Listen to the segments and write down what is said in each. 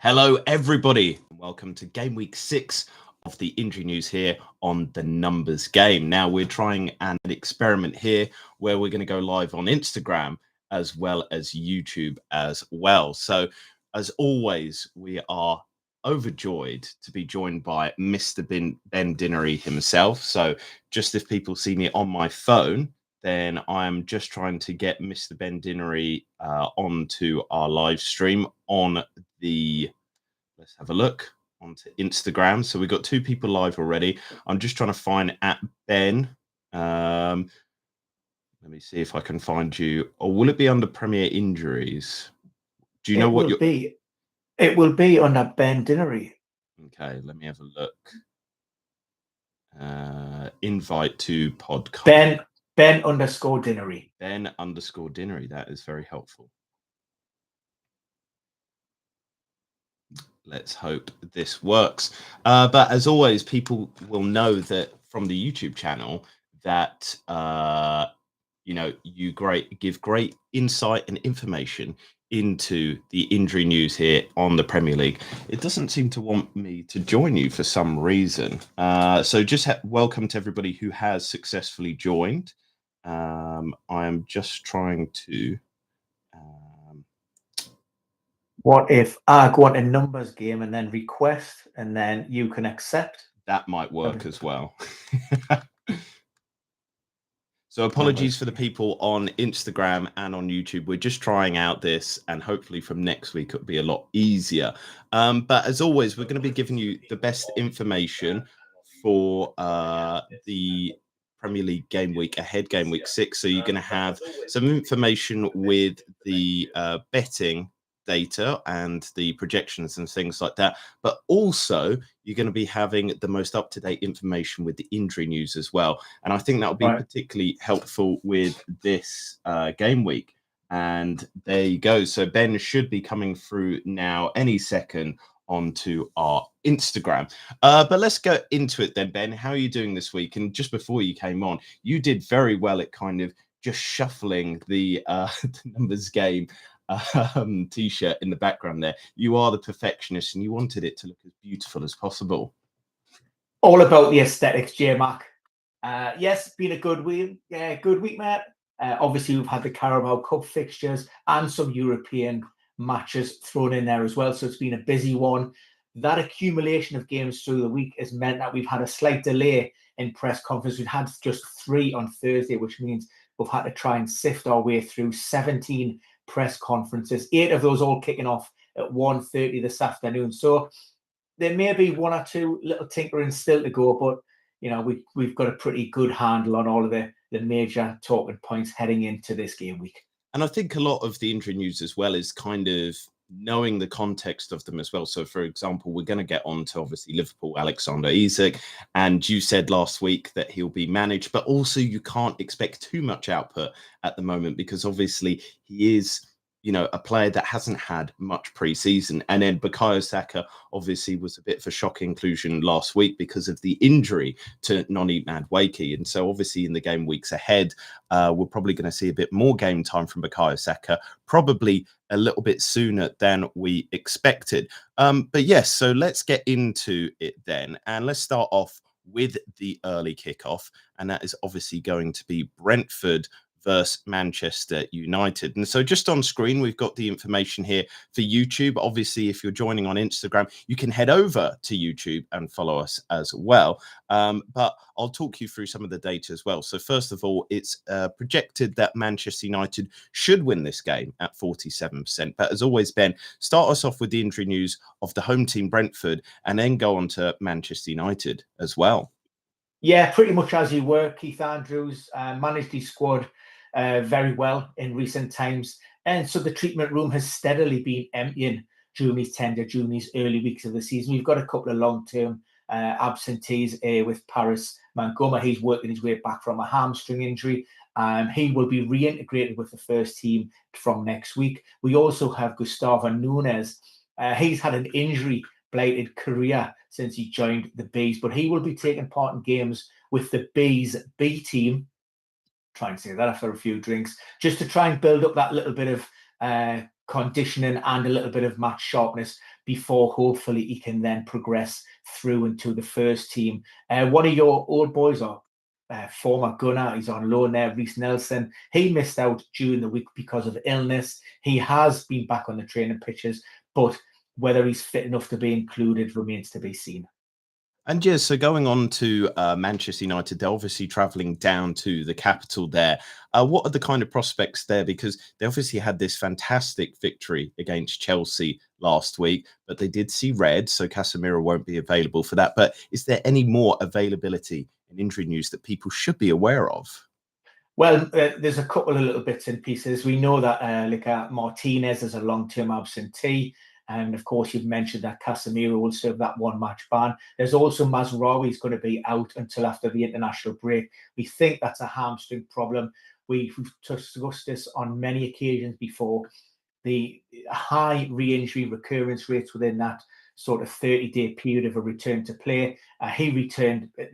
Hello, everybody. Welcome to Game Week 6 of the Injury News here on the Numbers Game. Now, we're trying an experiment here where we're going to go live on Instagram as well as YouTube as well. So, as always, we are overjoyed to be joined by Mr. Ben Dinnery himself. So, just if people see me on my phone, then I'm just trying to get Mr. Ben Dinnery onto our live stream on let's have a look, onto Instagram. So we've got two people live already. I'm just trying to find at Ben. Let me see if I can find you. Or will it be under Premier Injuries? Do you know what you're... It will be under Ben Dinnery. Okay, let me have a look. Invite to podcast. Ben_Dinnery. Ben_Dinnery. That is very helpful. Let's hope this works. But as always, people will know that from the YouTube channel that you give great insight and information into the injury news here on the Premier League. It doesn't seem to want me to join you for some reason. So just welcome to everybody who has successfully joined. I am just trying to. What if I go on a numbers game and then request, and then you can accept? That might work as well. So apologies for the people on Instagram and on YouTube. We're just trying out this, and hopefully from next week it'll be a lot easier. But as always, we're going to be giving you the best information for the Premier League game week ahead, game week 6. So you're going to have some information with the betting data and the projections and things like that, but also you're going to be having the most up-to-date information with the injury news as well, and I think that will be particularly helpful with this game week. And there you go. So Ben should be coming through now any second onto our Instagram, but let's go into it then. Ben, how are you doing this week? And just before you came on, you did very well at kind of just shuffling the numbers game t-shirt in the background there. You are the perfectionist and you wanted it to look as beautiful as possible. All about the aesthetics, J-Mac. Yes, been a good week. Good week, mate. Obviously, we've had the Carabao Cup fixtures and some European matches thrown in there as well. So it's been a busy one. That accumulation of games through the week has meant that we've had a slight delay in press conference. We've had just 3 on Thursday, which means we've had to try and sift our way through 17 press conferences, 8 of those all kicking off at 1:30 this afternoon. So there may be 1 or 2 little tinkering still to go, but we've got a pretty good handle on all of the major talking points heading into this game week. And I think a lot of the injury news as well is kind of knowing the context of them as well. So, for example, we're going to get on to obviously Liverpool, Alexander Isak, and you said last week that he'll be managed, but also you can't expect too much output at the moment because obviously he is, a player that hasn't had much pre-season. And then Bukayo Saka obviously was a bit of a shock inclusion last week because of the injury to Noni Madueke. And so obviously in the game weeks ahead, we're probably going to see a bit more game time from Bukayo Saka, probably a little bit sooner than we expected. But yes, so let's get into it then. And let's start off with the early kickoff. And that is obviously going to be Brentford versus Manchester United. And so just on screen, we've got the information here for YouTube. Obviously, if you're joining on Instagram, you can head over to YouTube and follow us as well. But I'll talk you through some of the data as well. So first of all, it's projected that Manchester United should win this game at 47%. But as always, Ben, start us off with the injury news of the home team Brentford and then go on to Manchester United as well. Yeah, pretty much as you were. Keith Andrews managed his squad very well in recent times. And so the treatment room has steadily been emptying during his tenure, during these early weeks of the season. We've got a couple of long-term absentees with Paris Montgomery. He's working his way back from a hamstring injury. He will be reintegrated with the first team from next week. We also have Gustavo Nunes. He's had an injury-blighted career since he joined the Bees, but he will be taking part in games with the Bees B team. Try and say that after a few drinks, just to try and build up that little bit of conditioning and a little bit of match sharpness before hopefully he can then progress through into the first team. One of your old boys, or former gunner, he's on loan there, Reece Nelson. He missed out during the week because of illness. He has been back on the training pitches, but whether he's fit enough to be included remains to be seen. And yeah, so going on to Manchester United, they're obviously travelling down to the capital there. What are the kind of prospects there? Because they obviously had this fantastic victory against Chelsea last week, but they did see red, so Casemiro won't be available for that. But is there any more availability in injury news that people should be aware of? Well, there's a couple of little bits and pieces. We know that Martinez is a long-term absentee. And of course, you've mentioned that Casemiro will serve that one-match ban. There's also Mazraoui is going to be out until after the international break. We think that's a hamstring problem. We've discussed this on many occasions before. The high re-injury recurrence rates within that sort of 30-day period of a return to play. He returned at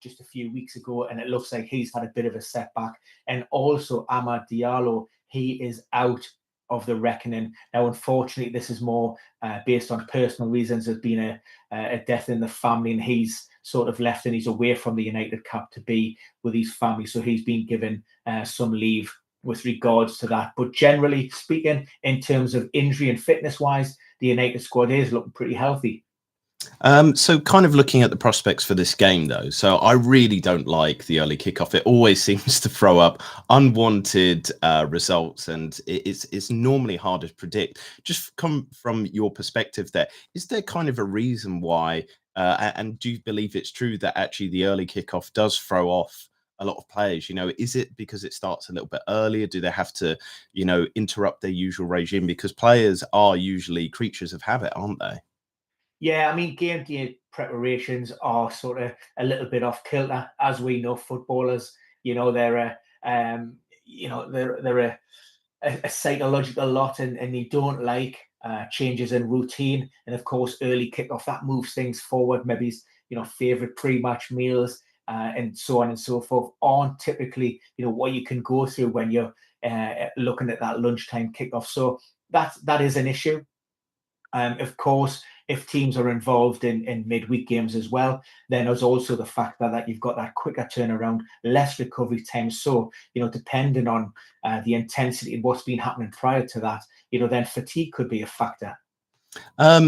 just a few weeks ago, and it looks like he's had a bit of a setback. And also Amad Diallo, he is out of the reckoning. Now, unfortunately, this is more based on personal reasons. There's been a death in the family, and he's sort of left and he's away from the United Cup to be with his family. So he's been given some leave with regards to that. But generally speaking, in terms of injury and fitness-wise, the United squad is looking pretty healthy. So kind of looking at the prospects for this game, though. So I really don't like the early kickoff. It always seems to throw up unwanted results, and it's normally hard to predict. Just come from your perspective there, is there kind of a reason why, and do you believe it's true that actually the early kickoff does throw off a lot of players? Is it because it starts a little bit earlier? Do they have to, interrupt their usual regime? Because players are usually creatures of habit, aren't they? Yeah, I mean, game day preparations are sort of a little bit off kilter, as we know. Footballers, they're a psychological lot, and they don't like changes in routine. And of course, early kickoff that moves things forward. Maybe favorite pre-match meals and so on and so forth aren't typically what you can go through when you're looking at that lunchtime kickoff. So that is an issue. Of course, if teams are involved in midweek games as well, then there's also the fact that you've got that quicker turnaround, less recovery time. So, depending on the intensity and what's been happening prior to that, then fatigue could be a factor.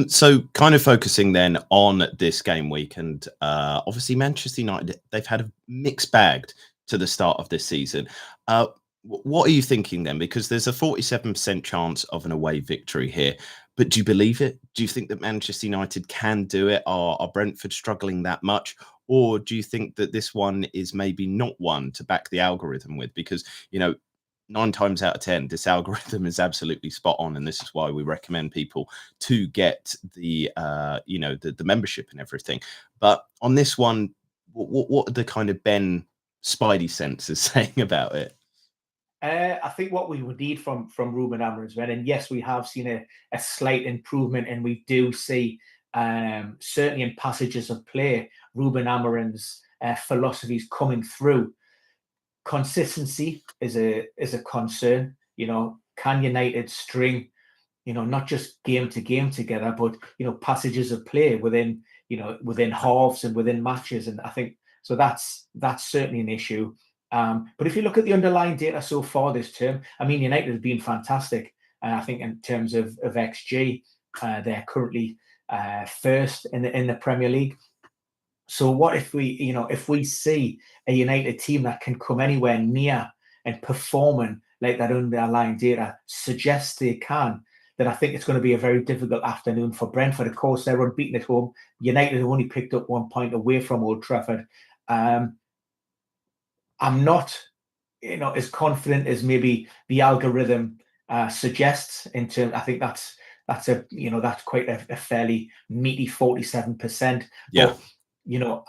So kind of focusing then on this game week, and obviously Manchester United, they've had a mixed bag to the start of this season. What are you thinking then? Because there's a 47% chance of an away victory here. But do you believe it? Do you think that Manchester United can do it? Are Brentford struggling that much? Or do you think that this one is maybe not one to back the algorithm with? Because, 9 times out of 10, this algorithm is absolutely spot on. And this is why we recommend people to get the membership and everything. But on this one, what are the kind of Ben Spidey senses saying about it? I think what we would need from Ruben Amorim's men, and yes, we have seen a slight improvement, and we do see certainly in passages of play, Ruben Amorim's philosophies coming through. Consistency is a concern. Can United string, not just game to game together, but passages of play within halves and within matches, and I think so. That's certainly an issue. But if you look at the underlying data so far this term, I mean, United have been fantastic. I think in terms of XG, they're currently first in the Premier League. So what if we see a United team that can come anywhere near and performing like that underlying data suggests they can, then I think it's going to be a very difficult afternoon for Brentford. Of course, they're unbeaten at home. United have only picked up 1 point away from Old Trafford. I'm not, as confident as maybe the algorithm suggests. In terms, I think that's quite a fairly meaty 47%. Yeah. But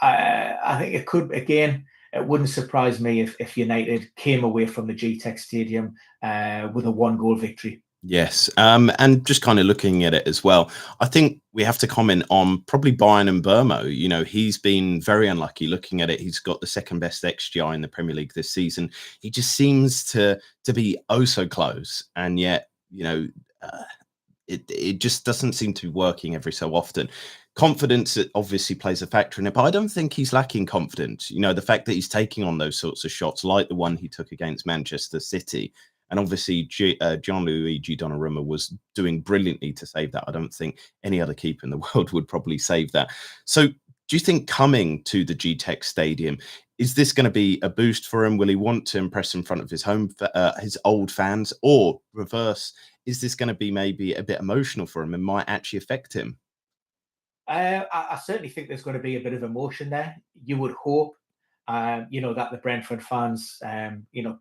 I think it could, again. It wouldn't surprise me if United came away from the GTEC Stadium with a 1-goal victory. Yes. And just kind of looking at it as well, I think we have to comment on probably Brian Mbeumo. He's been very unlucky. Looking at it, he's got the second best XGI in the Premier League this season. He just seems to be oh so close. And yet, it just doesn't seem to be working every so often. Confidence obviously plays a factor in it, but I don't think he's lacking confidence. The fact that he's taking on those sorts of shots, like the one he took against Manchester City, and obviously Gianluigi Donnarumma was doing brilliantly to save that. I don't think any other keeper in the world would probably save that. So do you think coming to the G-Tech Stadium, is this going to be a boost for him? Will he want to impress in front of his his old fans, or reverse? Is this going to be maybe a bit emotional for him and might actually affect him? I certainly think there's going to be a bit of emotion there. You would hope, that the Brentford fans,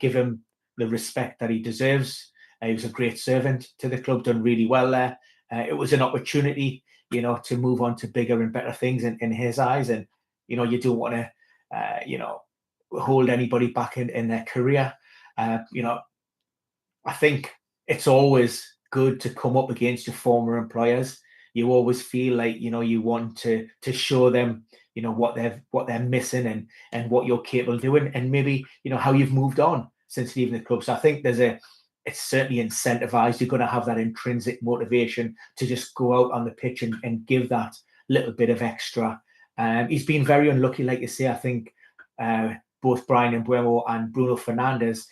give him the respect that he deserves. He was a great servant to the club, done really well there. It was an opportunity, to move on to bigger and better things in his eyes. And, you don't want to, hold anybody back in their career. I think it's always good to come up against your former employers. You always feel like you want to show them what they're missing and what you're capable of doing, and maybe how you've moved on since leaving the club. So I think it's certainly incentivized. You're going to have that intrinsic motivation to just go out on the pitch and give that little bit of extra. He's been very unlucky, like you say. I think both Bryan Mbeumo and Bruno Fernandes,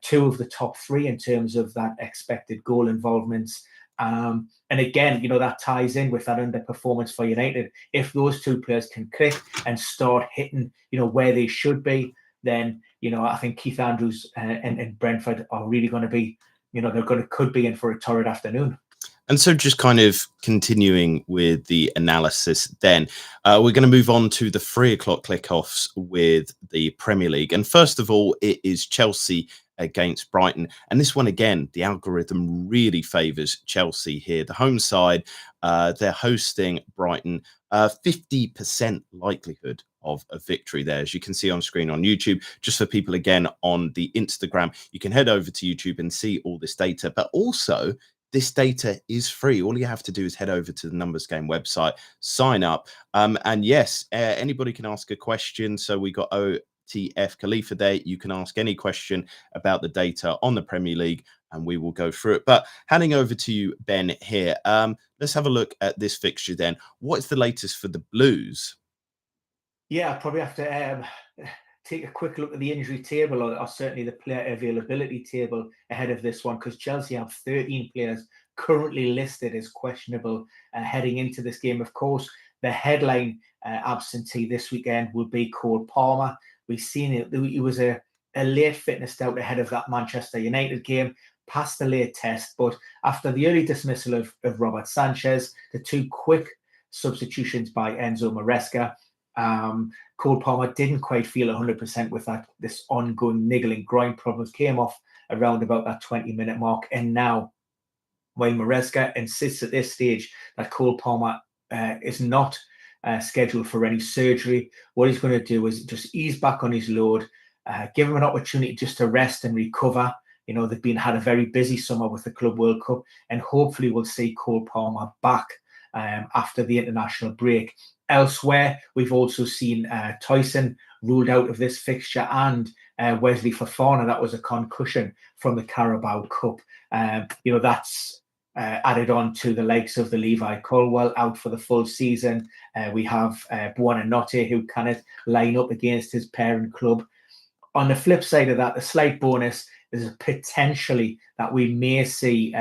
two of the top three in terms of that expected goal involvements. And again, that ties in with that underperformance for United. If those two players can click and start hitting, where they should be, then, I think Keith Andrews and Brentford are really going to be, could be in for a torrid afternoon. And so just kind of continuing with the analysis then, we're going to move on to the 3:00 kickoffs with the Premier League. And first of all, it is Chelsea against Brighton. And this one, again, the algorithm really favours Chelsea here. The home side, they're hosting Brighton, 50% likelihood of a victory there, as you can see on screen on YouTube. Just for people, again, on the Instagram, you can head over to YouTube and see all this data. But also, this data is free. All you have to do is head over to the Numbers Game website, sign up. And yes, anybody can ask a question. So we got OTF Khalifa Day. You can ask any question about the data on the Premier League and we will go through it. But handing over to you, Ben, here. Let's have a look at this fixture then. What is the latest for the Blues? Yeah, I probably have to take a quick look at the injury table or certainly the player availability table ahead of this one, because Chelsea have 13 players currently listed as questionable heading into this game. Of course, the headline absentee this weekend will be Cole Palmer. We've seen it. It was a late fitness doubt ahead of that Manchester United game, passed the late test, but after the early dismissal of Robert Sanchez, the two quick substitutions by Enzo Maresca, Cole Palmer didn't quite feel 100% with this ongoing niggling groin problems, came off around about that 20-minute mark. And now, while Maresca insists at this stage that Cole Palmer is not scheduled for any surgery, what he's going to do is just ease back on his load, give him an opportunity just to rest and recover. They've had a very busy summer with the Club World Cup, and hopefully we'll see Cole Palmer back after the international break. Elsewhere, we've also seen Tyson ruled out of this fixture, and Wesley Fofana, that was a concussion from the Carabao Cup. That's added on to the likes of the Levi Colwill out for the full season. We have Buonanotte, who cannot line up against his parent club. On the flip side of that, the slight bonus is potentially that we may see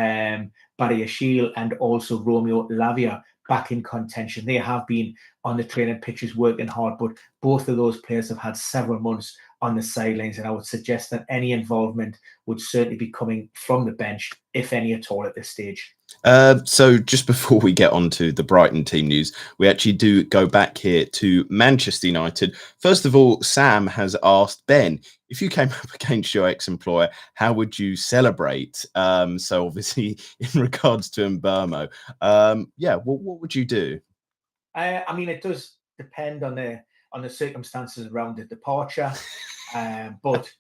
Badiashile and also Romeo Lavia back in contention. They have been on the training pitches working hard, but both of those players have had several months on the sidelines, and I would suggest that any involvement would certainly be coming from the bench, if any at all, at this stage. So just before we get on to the Brighton team news, we actually do go back here to Manchester United. First of all, Sam has asked, Ben, if you came up against your ex-employer, how would you celebrate? So obviously in regards to Mbeumo, what would you do? It does depend on the circumstances around the departure, but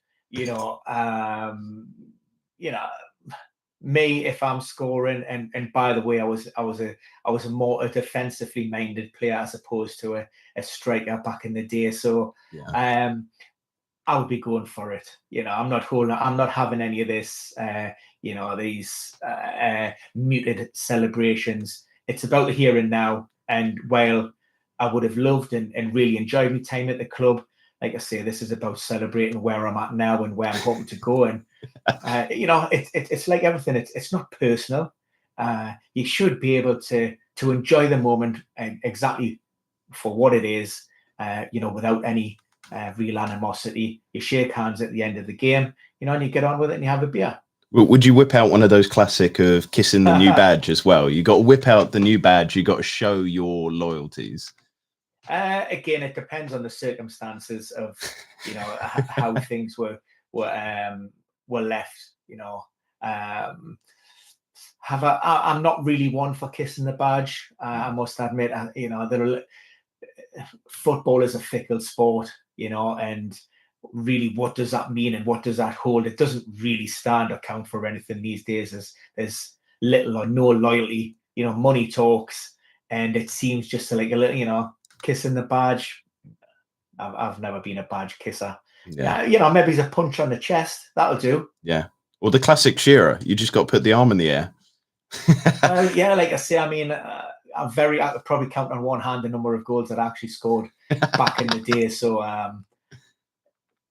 me, if I'm scoring, and by the way, I was a more defensively minded player as opposed to a striker back in the day. So I would be going for it. I'm not having any of this, these muted celebrations. It's about the here and now. And while I would have loved and really enjoyed my time at the club, like I say, this is about celebrating where I'm at now and where I'm hoping to go. And it's like everything. It's not personal. You should be able to enjoy the moment exactly for what it is. Without any real animosity. You shake hands at the end of the game, and you get on with it and you have a beer. Would you whip out one of those classic of kissing the new badge as well? You got to whip out the new badge. You got to show your loyalties. Again, it depends on the circumstances of how things were left. I'm not really one for kissing the badge. I must admit. Football is a fickle sport, and really, what does that mean and what does that hold? It doesn't really stand or count for anything these days. There's little or no loyalty. Money talks, and it seems just like a little, kissing the badge. I've never been a badge kisser. Yeah. Maybe it's a punch on the chest. That'll do. Yeah. Or the classic Shearer. You just got to put the arm in the air. Well, yeah, like I say, I mean, I could probably count on one hand the number of goals that I actually scored back in the day. So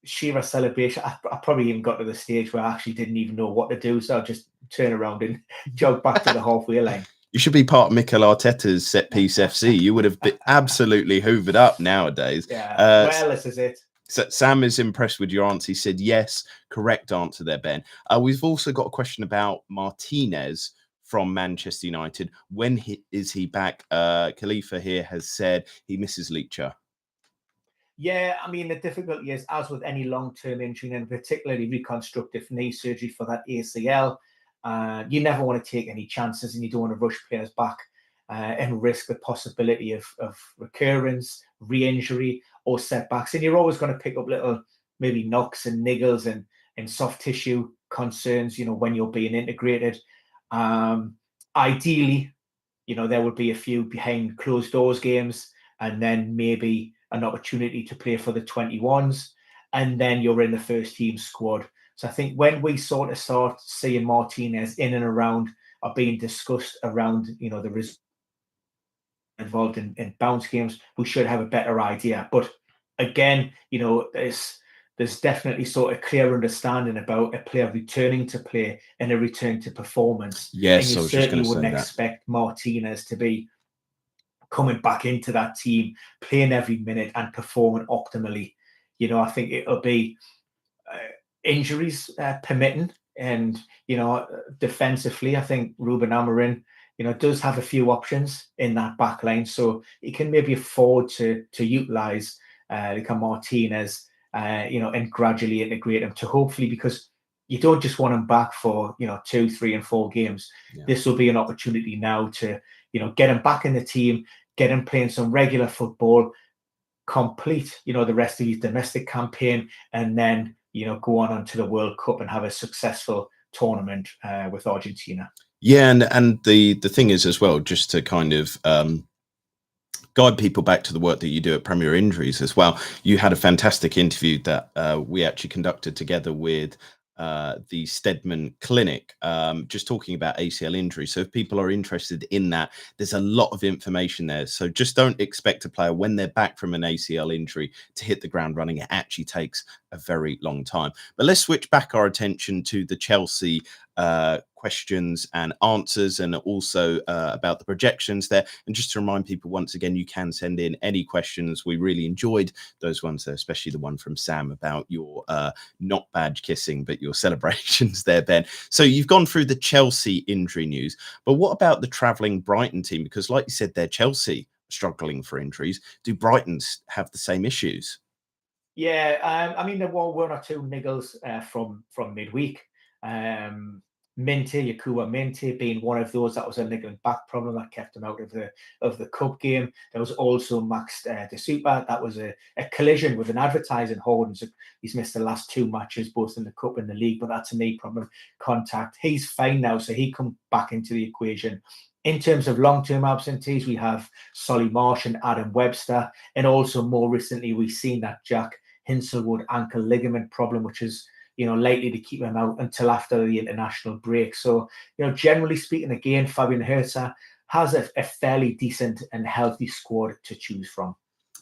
Shearer celebration, I probably even got to the stage where I actually didn't even know what to do. So I just turn around and jog back to the halfway line. You should be part of Mikel Arteta's set piece FC. You would have been absolutely hoovered up nowadays. Yeah, well, this is it. So Sam is impressed with your answer. He said, yes, correct answer there, Ben. We've also got a question about Martinez from Manchester United. When is he back? Khalifa here has said he misses Leacher. Yeah, I mean, the difficulty is, as with any long-term injury, and particularly reconstructive knee surgery for that ACL, you never want to take any chances, and you don't want to rush players back and risk the possibility of recurrence, re-injury, or setbacks. And you're always going to pick up little maybe knocks and niggles and soft tissue concerns, when you're being integrated. Ideally, there would be a few behind closed doors games, and then maybe an opportunity to play for the 21s, and then you're in the first team squad. So I think when we sort of start seeing Martinez in and around or being discussed around, the results involved in bounce games, we should have a better idea. But again, there's definitely sort of clear understanding about a player returning to play and a return to performance. Yes, and you certainly wouldn't expect Martinez to be coming back into that team, playing every minute and performing optimally. I think it'll be injuries permitting, and defensively, I think Ruben Amorim, does have a few options in that back line, so he can maybe afford to utilize like a Martinez, and gradually integrate him to hopefully, because you don't just want him back for 2, 3, and 4 games. Yeah. This will be an opportunity now to get him back in the team, get him playing some regular football, complete the rest of his domestic campaign, and then go on to the World Cup and have a successful tournament with Argentina. Yeah, and the thing is as well, just to kind of guide people back to the work that you do at Premier Injuries as well. You had a fantastic interview that we actually conducted together with the Stedman Clinic, just talking about ACL injury. So if people are interested in that, there's a lot of information there. So just don't expect a player when they're back from an ACL injury to hit the ground running. It actually takes a very long time. But let's switch back our attention to the Chelsea questions and answers, and also about the projections there. And just to remind people once again, you can send in any questions. We really enjoyed those ones there, especially the one from Sam about your not badge kissing, but your celebrations there, Ben. So you've gone through the Chelsea injury news, but what about the travelling Brighton team? Because like you said, they're Chelsea struggling for injuries. Do Brightons have the same issues? Yeah, I mean, there were 1 or 2 niggles from midweek. Yakuwa Minte being one of those. That was a niggling back problem that kept him out of the cup game. There was also Max De Super. That was a collision with an advertising hoarding. So he's missed the last 2 matches, both in the cup and the league, but that's a knee problem contact. He's fine now, so he come back into the equation. In terms of long-term absentees, we have Solly Marsh and Adam Webster, and also more recently we've seen that Jack Hinsselwood ankle ligament problem, which is, likely to keep him out until after the international break. So, generally speaking, again, Fabian Hertha has a fairly decent and healthy squad to choose from.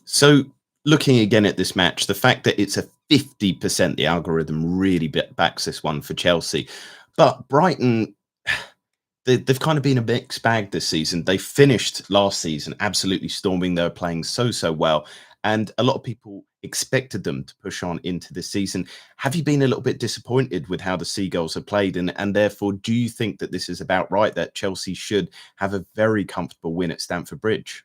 So looking again at this match, the fact that it's a 50%, the algorithm really backs this one for Chelsea. But Brighton, they've kind of been a mixed bag this season. They finished last season absolutely storming. They were playing so well. And a lot of people expected them to push on into this season. Have you been a little bit disappointed with how the Seagulls have played? And therefore, do you think that this is about right, that Chelsea should have a very comfortable win at Stamford Bridge?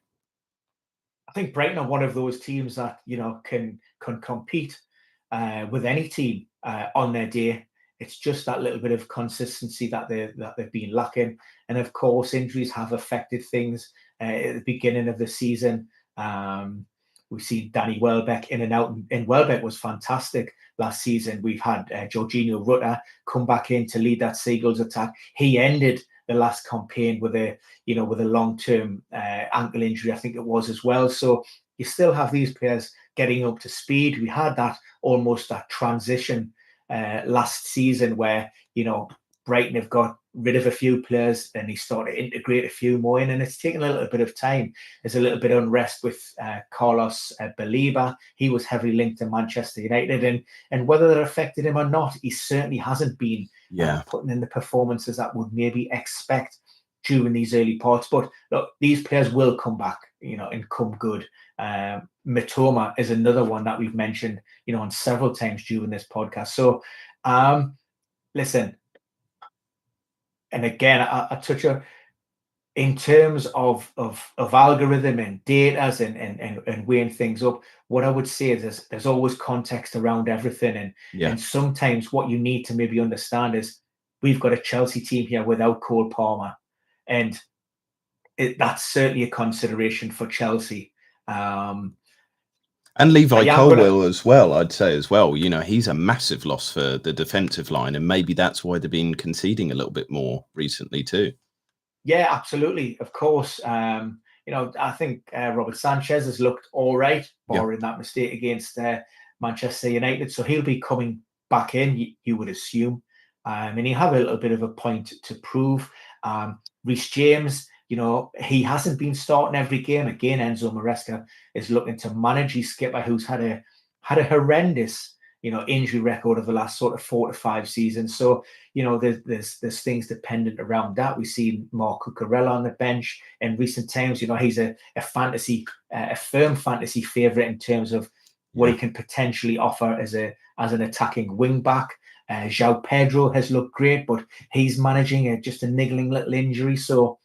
I think Brighton are one of those teams that, can compete with any team on their day. It's just that little bit of consistency that they've been lacking, and of course, injuries have affected things at the beginning of the season. We've seen Danny Welbeck in and out, and Welbeck was fantastic last season. We've had Jorginho Rutter come back in to lead that Seagulls attack. He ended the last campaign with a long-term ankle injury, I think it was, as well. So you still have these players getting up to speed. We had almost that transition last season where, Brighton have got rid of a few players, then they started to integrate a few more in, and it's taken a little bit of time. There's a little bit of unrest with Carlos Baleba. He was heavily linked to Manchester United, and whether that affected him or not, he certainly hasn't been putting in the performances that would maybe expect during these early parts. But look, these players will come back, and come good. Mitoma is another one that we've mentioned, on several times during this podcast. So, listen, and again, I touch on in terms of algorithm and data and weighing things up. What I would say is there's always context around everything, and sometimes what you need to maybe understand is we've got a Chelsea team here without Cole Palmer, and that's certainly a consideration for Chelsea. And Levi Colwill as well, I'd say as well. He's a massive loss for the defensive line, and maybe that's why they've been conceding a little bit more recently too. Yeah, absolutely. Of course. I think Robert Sanchez has looked all right, barring that mistake against Manchester United. So he'll be coming back in, you would assume. And he'll have a little bit of a point to prove. Reece James, he hasn't been starting every game. Again, Enzo Maresca is looking to manage his skipper, who's had a horrendous, injury record of the last sort of 4 to 5 seasons. So, there's things dependent around that. We've seen Mark Cucurella on the bench in recent times. He's a firm fantasy favourite in terms of what he can potentially offer as an attacking wing back. João Pedro has looked great, but he's managing just a niggling little injury. So,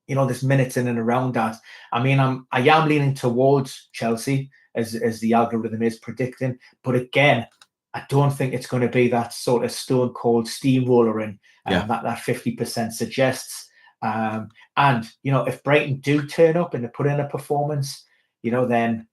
there's minutes in and around that. I mean, I am leaning towards Chelsea as the algorithm is predicting, but again, I don't think it's going to be that sort of stone cold steamroller and that 50% suggests. And if Brighton do turn up and they put in a performance, then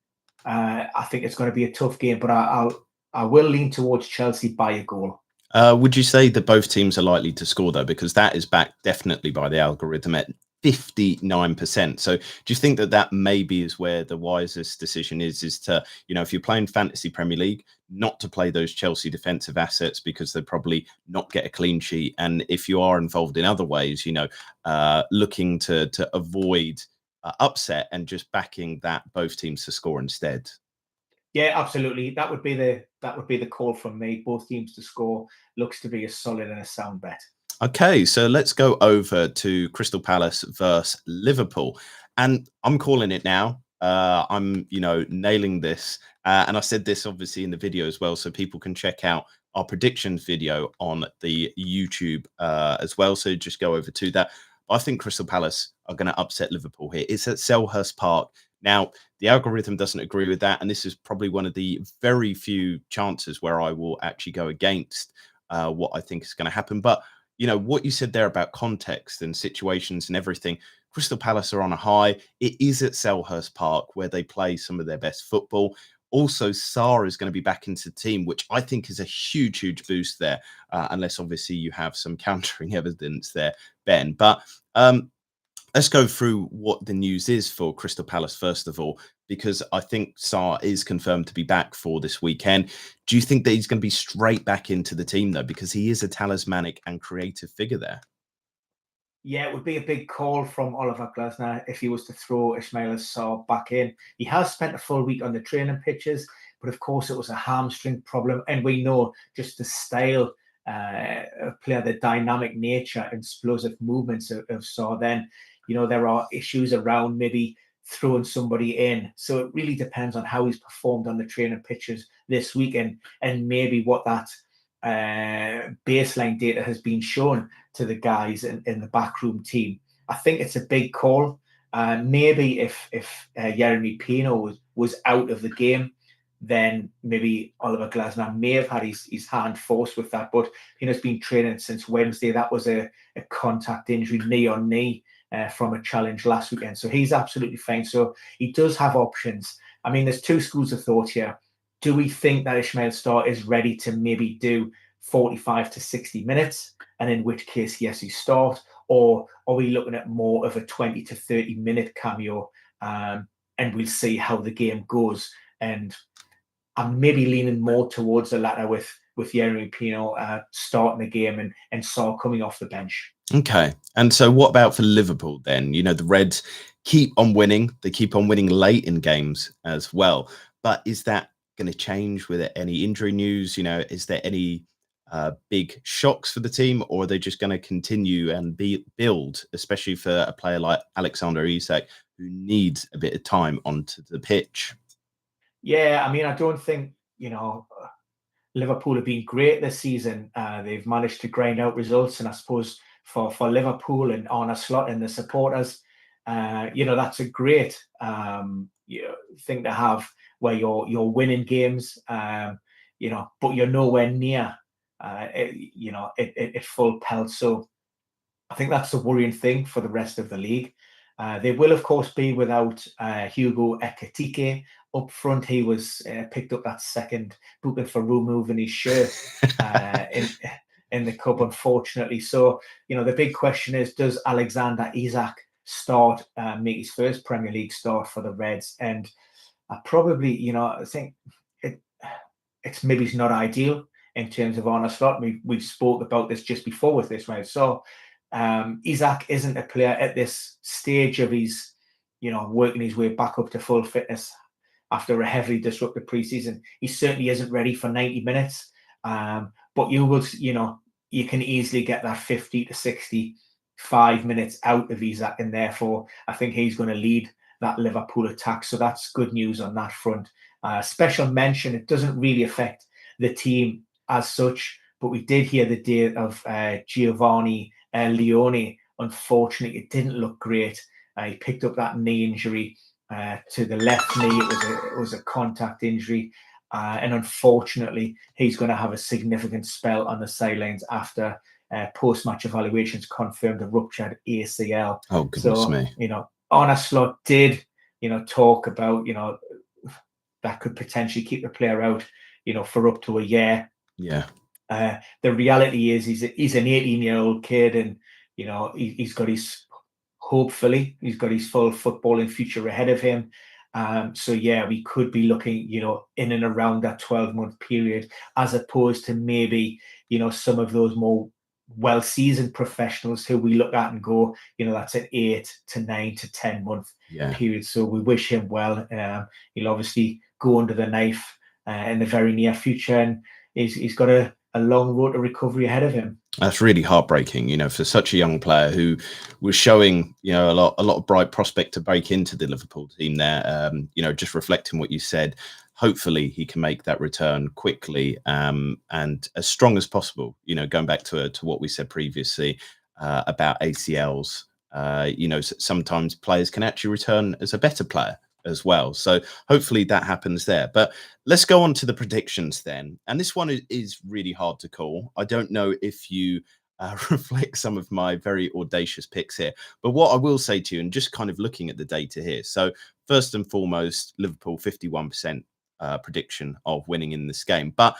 I think it's going to be a tough game. But I will lean towards Chelsea by a goal. Would you say that both teams are likely to score though? Because that is backed definitely by the algorithm at 59%. So do you think that maybe is where the wisest decision is to, if you're playing Fantasy Premier League, not to play those Chelsea defensive assets because they'll probably not get a clean sheet. And if you are involved in other ways, looking to avoid upset and just backing that both teams to score instead. Yeah, absolutely. That would be the call from me. Both teams to score looks to be a solid and a sound bet. Okay, so let's go over to Crystal Palace versus Liverpool. And I'm calling it now. I'm, nailing this. And I said this obviously in the video as well, so people can check out our predictions video on the YouTube as well. So just go over to that. I think Crystal Palace are going to upset Liverpool here. It's at Selhurst Park. Now, the algorithm doesn't agree with that. And this is probably one of the very few chances where I will actually go against what I think is going to happen. But what you said there about context and situations and everything, Crystal Palace are on a high. It is at Selhurst Park where they play some of their best football. Also, Sarr is going to be back into the team, which I think is a huge boost there, unless obviously you have some countering evidence there, Ben. But let's go through what the news is for Crystal Palace first of all, because I think Sarr is confirmed to be back for this weekend. Do you think that he's going to be straight back into the team though, because he is a talismanic and creative figure there? Yeah, it would be a big call from Oliver Glasner if he was to throw Ismaila Sarr back in. He has spent a full week on the training pitches, but of course it was a hamstring problem. And we know just the style of player, the dynamic nature, explosive movements of Sarr. Then, there are issues around maybe throwing somebody in. So it really depends on how he's performed on the training pitches this weekend and maybe what that baseline data has been shown to the guys in the backroom team. I think it's a big call. Maybe if Yeremy Pino was out of the game, then maybe Oliver Glasner may have had his hand forced with that. But Pino's been training since Wednesday. That was a contact injury, knee on knee, from a challenge last weekend. So he's absolutely fine. So he does have options. I mean, there's two schools of thought here. Do we think that Ismaila Sarr is ready to maybe do 45 to 60 minutes? And in which case, yes, he starts. Or are we looking at more of a 20 to 30 minute cameo? And we'll see how the game goes. And I'm maybe leaning more towards the latter with Yeremy Pino starting the game and Sarr coming off the bench. Okay. And so what about for Liverpool then? The Reds keep on winning. They keep on winning late in games as well. But is that going to change with any injury news? Is there any big shocks for the team, or are they just going to continue and build, especially for a player like Alexander Isak, who needs a bit of time onto the pitch? Yeah, I mean, I don't think, Liverpool have been great this season. They've managed to grind out results, and I suppose for Liverpool and Arne Slot and the supporters, that's a great thing to have, where you're winning games, but you're nowhere near at full pelt. So I think that's the worrying thing for the rest of the league. They will, of course, be without Hugo Ekitike up front. He was picked up that second booking for removing his shirt in the cup, unfortunately. So, the big question is, does Alexander Isak start, make his first Premier League start for the Reds? And I probably, I think it's maybe it's not ideal in terms of Arne Slot. We spoke about this just before with this, right? So Isak isn't a player at this stage of his, working his way back up to full fitness after a heavily disrupted preseason. He certainly isn't ready for 90 minutes. But you would, you can easily get that 50 to 65 minutes out of Isak, and therefore I think he's going to lead that Liverpool attack. So that's good news on that front. Special mention, it doesn't really affect the team as such, but we did hear the day of Giovanni Leone. Unfortunately, it didn't look great. He picked up that knee injury to the left knee. It was a contact injury. And unfortunately, he's going to have a significant spell on the sidelines after post-match evaluations confirmed a ruptured ACL. Oh, goodness me. Arne Slot did, talk about, that could potentially keep the player out, for up to a year. Yeah. The reality is he's an 18-year-old kid, and he's got his full footballing future ahead of him. So yeah, we could be looking, in and around that 12-month period, as opposed to maybe, some of those more well-seasoned professionals who we look at and go, that's an 8 to 9 to 10 month period. So we wish him well. He'll obviously go under the knife in the very near future, and he's got a long road to recovery ahead of him. That's really heartbreaking, for such a young player who was showing, a lot of bright prospect to break into the Liverpool team there. Just reflecting what you said, hopefully he can make that return quickly and as strong as possible. Going back to what we said previously about ACLs, sometimes players can actually return as a better player as well. So hopefully that happens there. But let's go on to the predictions then. And this one is really hard to call. I don't know if you reflect some of my very audacious picks here. But what I will say to you, and just kind of looking at the data here. So first and foremost, Liverpool 51% prediction of winning in this game. But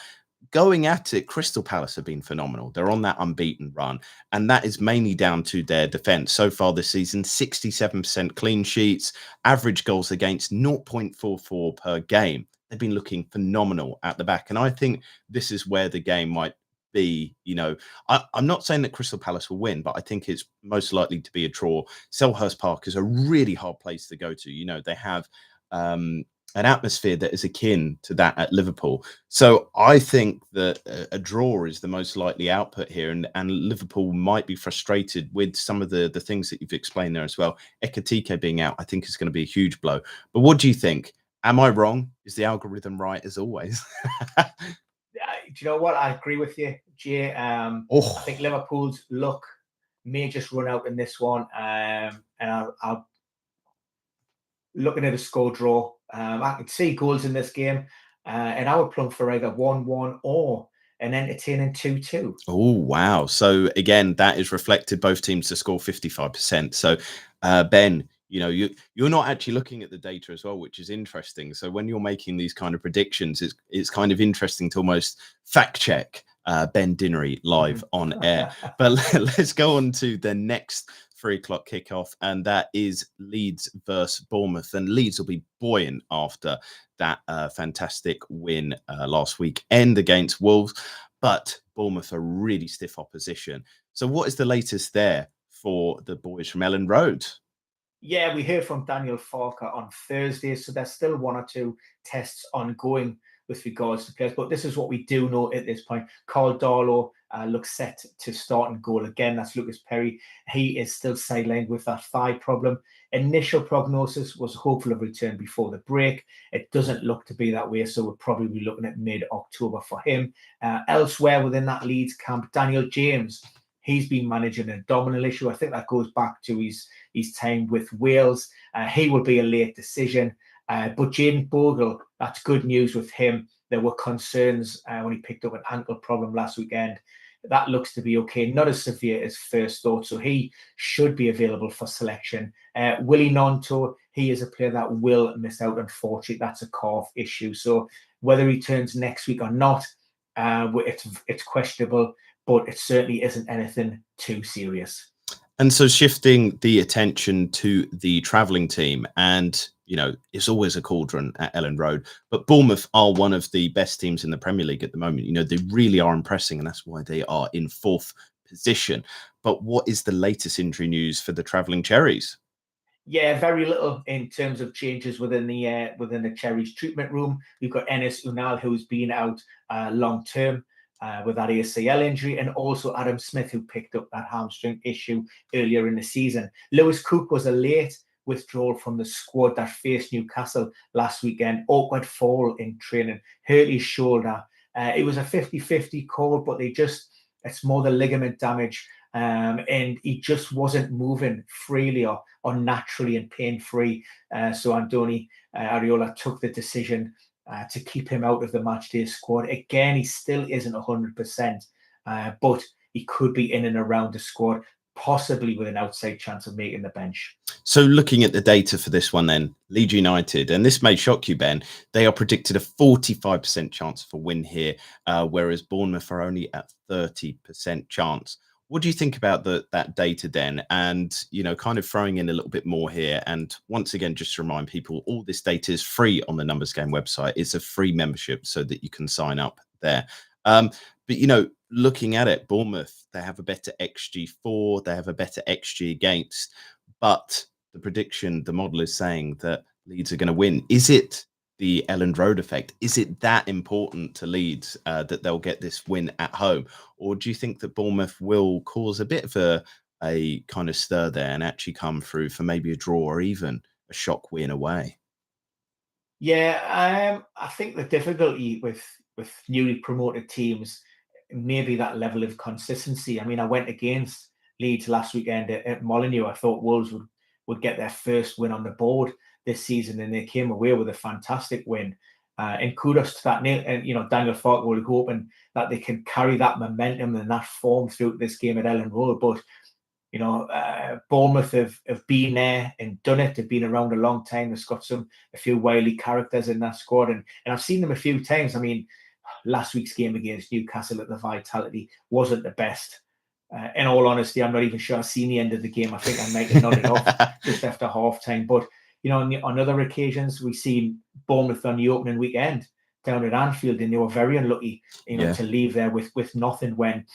going at it, Crystal Palace have been phenomenal. They're on that unbeaten run, and that is mainly down to their defence. So far this season, 67% clean sheets, average goals against 0.44 per game. They've been looking phenomenal at the back. And I think this is where the game might be. I'm not saying that Crystal Palace will win, but I think it's most likely to be a draw. Selhurst Park is a really hard place to go to. They have an atmosphere that is akin to that at Liverpool. So I think that a draw is the most likely output here, and Liverpool might be frustrated with some of the things that you've explained there as well. Ekatike being out, I think, is going to be a huge blow. But what do you think? Am I wrong? Is the algorithm right as always? Do you know what? I agree with you, Jay. I think Liverpool's luck may just run out in this one. And I'll looking at a score draw. I could see goals in this game, and I would plump for either 1-1 or an entertaining 2-2. Oh, wow. So again, that is reflected both teams to score 55%. So Ben, you're not actually looking at the data as well, which is interesting. So when you're making these kind of predictions, it's kind of interesting to almost fact check Ben Dinnery live on air. But let's go on to the next 3:00 kickoff, and that is Leeds versus Bournemouth. And Leeds will be buoyant after that fantastic win last weekend against Wolves. But Bournemouth are really stiff opposition. So what is the latest there for the boys from Ellen Road? Yeah, we heard from Daniel Farker on Thursday, so there's still 1 or 2 tests ongoing with regards to players. But this is what we do know at this point. Carl Darlow looks set to start and goal again. That's Lucas Perry. He is still sidelined with that thigh problem. Initial prognosis was hopeful of return before the break. It doesn't look to be that way, so we'll probably be looking at mid-October for him. Elsewhere within that Leeds camp, Daniel James, he's been managing an abdominal issue. I think that goes back to his time with Wales. He will be a late decision. But Jaden Bogle, that's good news with him. There were concerns when he picked up an ankle problem last weekend. That looks to be okay. Not as severe as first thought. So he should be available for selection. Willie Nonto, he is a player that will miss out, unfortunately. That's a calf issue. So whether he returns next week or not, it's questionable, but it certainly isn't anything too serious. And so shifting the attention to the travelling team, and it's always a cauldron at Ellen Road, but Bournemouth are one of the best teams in the Premier League at the moment. They really are impressing, and that's why they are in 4th position. But what is the latest injury news for the travelling Cherries? Yeah, very little in terms of changes within the Cherries treatment room. We've got Enes Unal, who's been out long term with that ACL injury, and also Adam Smith, who picked up that hamstring issue earlier in the season. Lewis Cook was a late withdrawal from the squad that faced Newcastle last weekend. Awkward fall in training, hurt his shoulder. It was a 50-50 call, but it's more the ligament damage. And he just wasn't moving freely or naturally and pain-free. So Andoni Areola took the decision to keep him out of the matchday squad. Again, he still isn't 100%, but he could be in and around the squad, possibly with an outside chance of making the bench. So looking at the data for this one then, Leeds United, and this may shock you, Ben, they are predicted a 45% chance for win here, whereas Bournemouth are only at 30% chance. What do you think about that data then? And, kind of throwing in a little bit more here. And once again, just to remind people, all this data is free on the Numbers Game website. It's a free membership so that you can sign up there. But, looking at it, Bournemouth, they have a better XG4, they have a better XG against. But the prediction, the model is saying that Leeds are going to win. Is it the Ellen Road effect? Is it that important to Leeds that they'll get this win at home? Or do you think that Bournemouth will cause a bit of a kind of stir there and actually come through for maybe a draw or even a shock win away? Yeah, I think the difficulty with newly promoted teams, maybe that level of consistency. I mean, I went against Leeds last weekend at Molineux. I thought Wolves would get their first win on the board this season, and they came away with a fantastic win. And kudos to that. And Daniel Farke will hoping that they can carry that momentum and that form through this game at Ellen Road. But Bournemouth have been there and done it. They've been around a long time. They've got a few wily characters in that squad, and I've seen them a few times. I mean, last week's game against Newcastle at the Vitality wasn't the best. In all honesty, I'm not even sure I've seen the end of the game. I think I might have nodded off just after half-time. But, on other occasions, we've seen Bournemouth on the opening weekend down at Anfield, and they were very unlucky, to leave there with nothing when,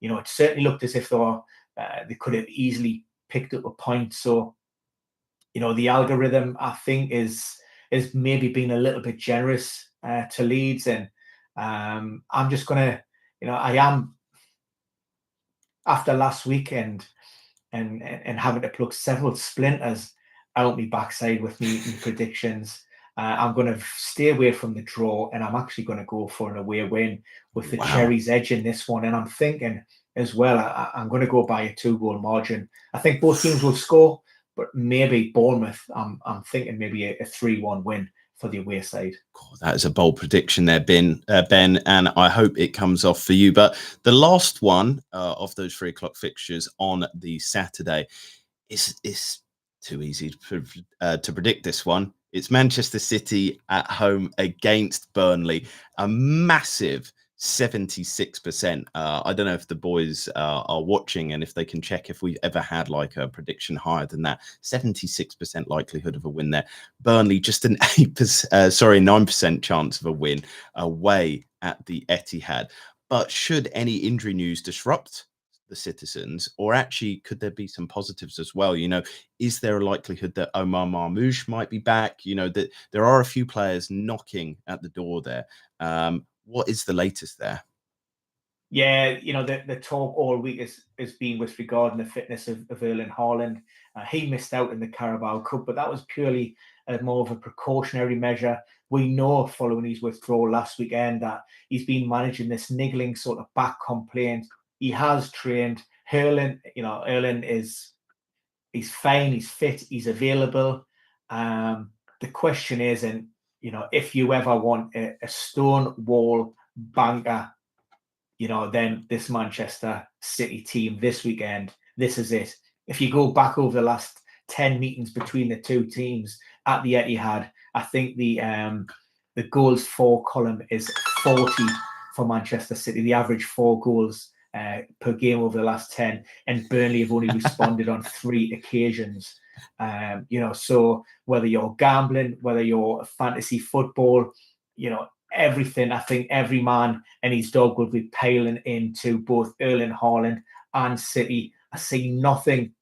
it certainly looked as if they could have easily picked up a point. So, the algorithm, I think, is maybe being a little bit generous to Leeds. And I'm just going to, I am, after last weekend and having to pluck several splinters out my backside with me predictions, I'm going to stay away from the draw, and I'm actually going to go for an away win with the Cherries edge in this one. And I'm thinking as well, I'm going to go by a 2-goal margin. I think both teams will score, but maybe Bournemouth, I'm thinking maybe a 3-1 win for the away side. That is a bold prediction there, Ben, and I hope it comes off for you. But the last one of those 3 o'clock fixtures on the Saturday is too easy to predict this one. It's Manchester City at home against Burnley. A massive 76%. I don't know if the boys are watching and if they can check if we've ever had like a prediction higher than that. 76% likelihood of a win there. Burnley just an 9% chance of a win away at the Etihad. But should any injury news disrupt the citizens, or actually could there be some positives as well? Is there a likelihood that Omar Marmoush might be back? That there are a few players knocking at the door there. What is the latest there? Yeah, the talk all week has been with regarding the fitness of Erling Haaland. He missed out in the Carabao Cup, but that was purely more of a precautionary measure. We know following his withdrawal last weekend that he's been managing this niggling sort of back complaint. He has trained. Erling he's fine, he's fit, he's available. The question is, and if you ever want a stone wall banker, then this Manchester City team this weekend, this is it. If you go back over the last 10 meetings between the two teams at the Etihad, I think the goals for column is 40 for Manchester City. The average 4 goals per game over the last 10, and Burnley have only responded on 3 occasions. So whether you're gambling, whether you're fantasy football, everything, I think every man and his dog will be piling into both Erling Haaland and City. I see nothing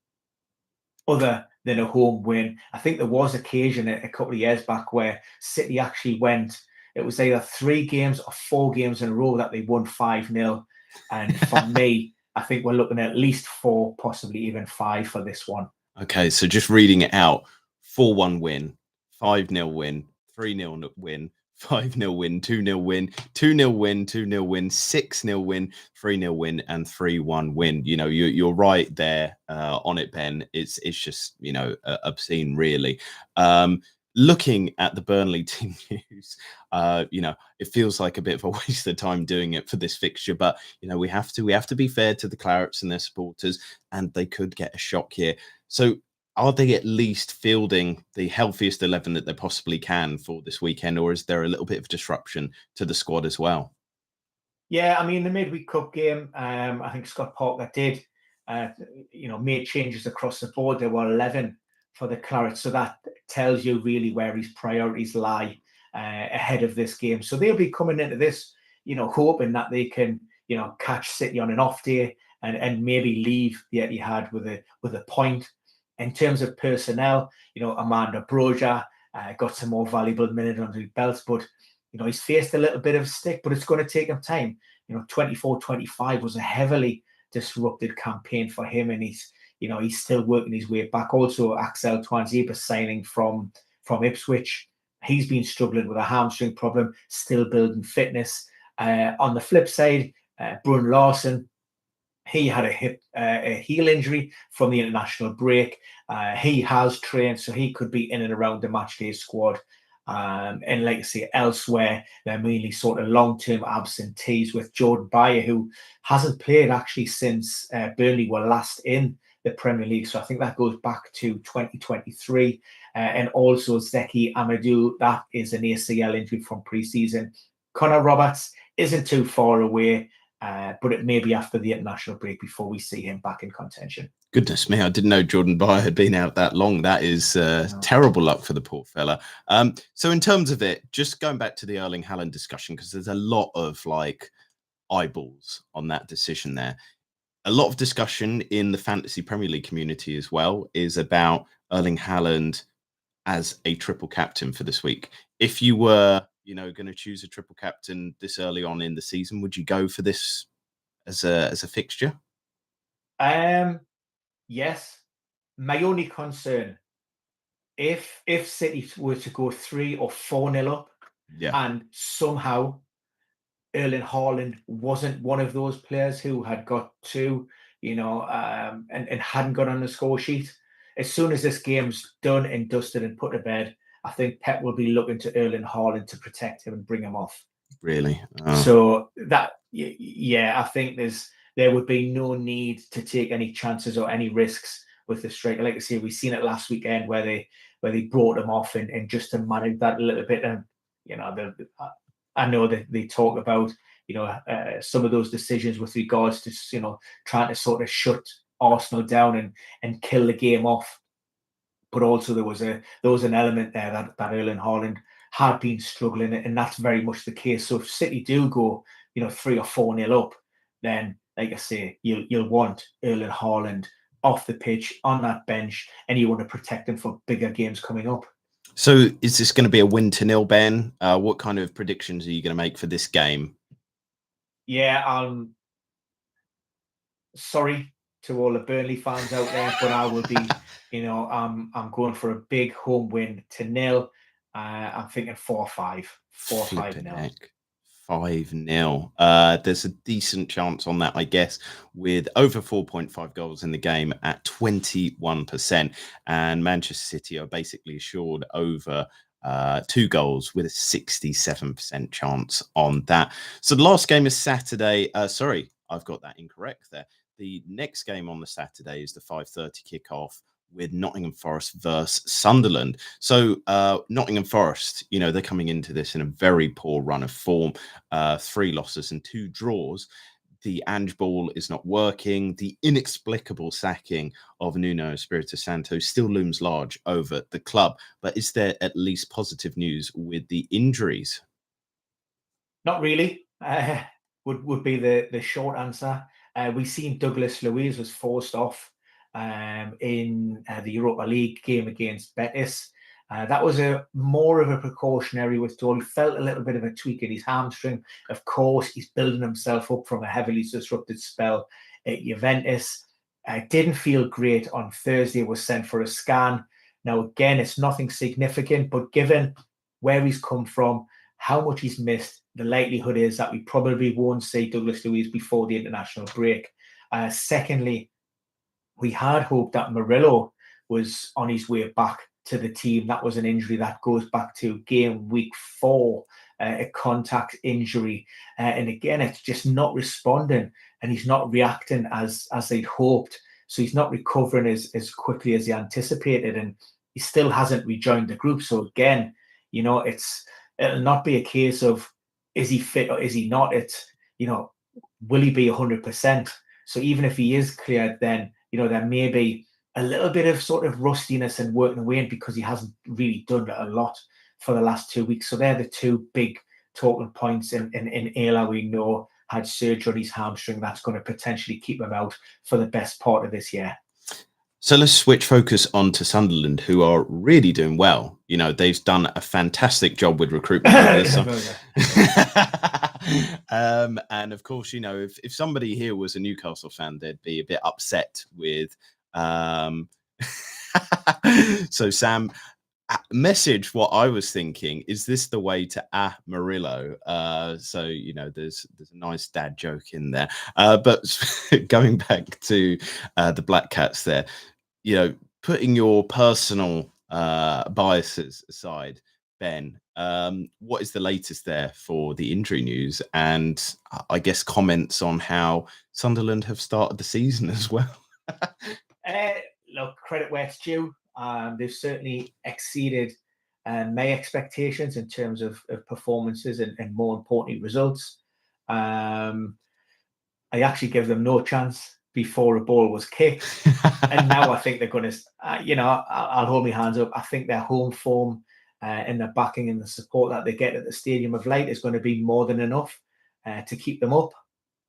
other than a home win. I think there was occasion a couple of years back where City actually went, it was either 3 games or 4 games in a row that they won 5-0. And for me, I think we're looking at least 4, possibly even 5 for this one. Okay, so just reading it out: 4-1 win, 5-0 win, 3-0 win, 5-0 win, 2-0 win, 2-0 win, 2-0 win, 6-0 win, 3-0 win, and 3-1 win. You're right there on it, Ben. It's just obscene, really. Looking at the Burnley team news, it feels like a bit of a waste of time doing it for this fixture, but we have to be fair to the Clarets and their supporters, and they could get a shock here. So are they at least fielding the healthiest 11 that they possibly can for this weekend, or is there a little bit of disruption to the squad as well? Yeah, I mean, the midweek cup game, I think Scott Parker did, made changes across the board. There were 11 for the Clarets, so that tells you really where his priorities lie ahead of this game. So they'll be coming into this, hoping that they can, catch City on an off day and maybe leave the Etihad with a point. In terms of personnel, Amanda Broja got some more valuable minutes under his belt, but he's faced a little bit of a stick, but it's going to take him time. 24-25 was a heavily disrupted campaign for him, and he's still working his way back. Also, Axel Tuanzebe signing from Ipswich. He's been struggling with a hamstring problem, still building fitness. On the flip side, Brun Larson, he had a heel injury from the international break. He has trained, so he could be in and around the matchday squad. And like I say, elsewhere, they're mainly sort of long-term absentees, with Jordan Bayer, who hasn't played actually since Burnley were last in the Premier League. So I think that goes back to 2023. And also Zeki Amadou, that is an ACL injury from pre-season. Connor Roberts, isn't too far away, but it may be after the international break before we see him back in contention. Goodness me, I didn't know Jordan Beyer had been out that long. That is terrible luck for the poor fella. So in terms of it, just going back to the Erling Haaland discussion, because there's a lot of like eyeballs on that decision there. A lot of discussion in the fantasy Premier League community as well is about Erling Haaland as a triple captain for this week. If you were, going to choose a triple captain this early on in the season, would you go for this as a fixture? Yes. My only concern, if City were to go 3 or 4-0 up, and somehow Erling Haaland wasn't one of those players who had got two, and hadn't got on the score sheet. As soon as this game's done and dusted and put to bed, I think Pep will be looking to Erling Haaland to protect him and bring him off. Really? So that, I think there would be no need to take any chances or any risks with the striker. Like I say, we've seen it last weekend where they brought him off and just to manage that a little bit. And I know that they talk about some of those decisions with regards to trying to sort of shut Arsenal down and kill the game off. But also there was an element there that Erling Haaland had been struggling, and that's very much the case. So if City do go 3 or 4-0 up, then like I say, you'll want Erling Haaland off the pitch on that bench, and you want to protect him for bigger games coming up. So is this going to be a 1-0, Ben? What kind of predictions are you going to make for this game? Yeah, sorry to all the Burnley fans out there, but I will be, I'm going for a big home win to 0. I'm thinking 4-5. 4-5-0. 5-0. There's a decent chance on that, I guess, with over 4.5 goals in the game at 21%. And Manchester City are basically assured over 2 goals with a 67% chance on that. So the last game is Saturday. Sorry, I've got that incorrect there. The next game on the Saturday is the 5:30 kickoff with Nottingham Forest versus Sunderland. So Nottingham Forest, they're coming into this in a very poor run of form, 3 losses and 2 draws. The Ange ball is not working. The inexplicable sacking of Nuno Espirito Santo still looms large over the club. But is there at least positive news with the injuries? Not really. Would be the short answer. We've seen Douglas Luiz was forced off in the Europa League game against Betis. That was more of a precautionary withdrawal. He felt a little bit of a tweak in his hamstring. Of course, he's building himself up from a heavily disrupted spell at Juventus. Didn't feel great on Thursday. Was sent for a scan. Now, again, it's nothing significant, but given where he's come from, how much he's missed, the likelihood is that we probably won't see Douglas Luiz before the international break. Secondly, we had hoped that Murillo was on his way back to the team. That was an injury that goes back to game week 4, a contact injury. And again, it's just not responding, and he's not reacting as they'd hoped. So he's not recovering as quickly as he anticipated, and he still hasn't rejoined the group. So again, it'll not be a case of is he fit or is he not? It's, will he be 100%? So even if he is cleared, then, there may be a little bit of sort of rustiness and working away because he hasn't really done a lot for the last 2 weeks. So they're the 2 big talking points. In Ayla, we know, had surgery on his hamstring. That's going to potentially keep him out for the best part of this year. So let's switch focus on to Sunderland, who are really doing well. They've done a fantastic job with recruitment. And of course, if somebody here was a Newcastle fan, they'd be a bit upset with. So Sam, message what I was thinking, is this the way to Murillo? So there's a nice dad joke in there, but going back to the Black Cats there, putting your personal biases aside, Ben, what is the latest there for the injury news, and I guess comments on how Sunderland have started the season as well? Look, credit where it's due. They've certainly exceeded my expectations in terms of performances and more importantly, results. I actually gave them no chance before a ball was kicked. And now I think they're going to, I'll hold my hands up. I think their home form and the backing and the support that they get at the Stadium of Light is going to be more than enough to keep them up.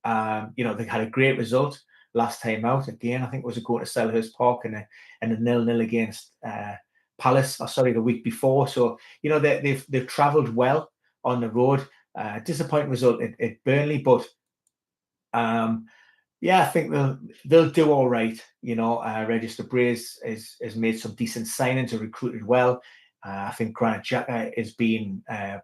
They had a great result last time out. Again, I think it was going to Selhurst Park and a 0-0 against Palace. The week before. So they've travelled well on the road. Disappointing result at Burnley, but I think they'll do all right. Register Brace has made some decent signings and recruited well. I think Granit Xhaka has been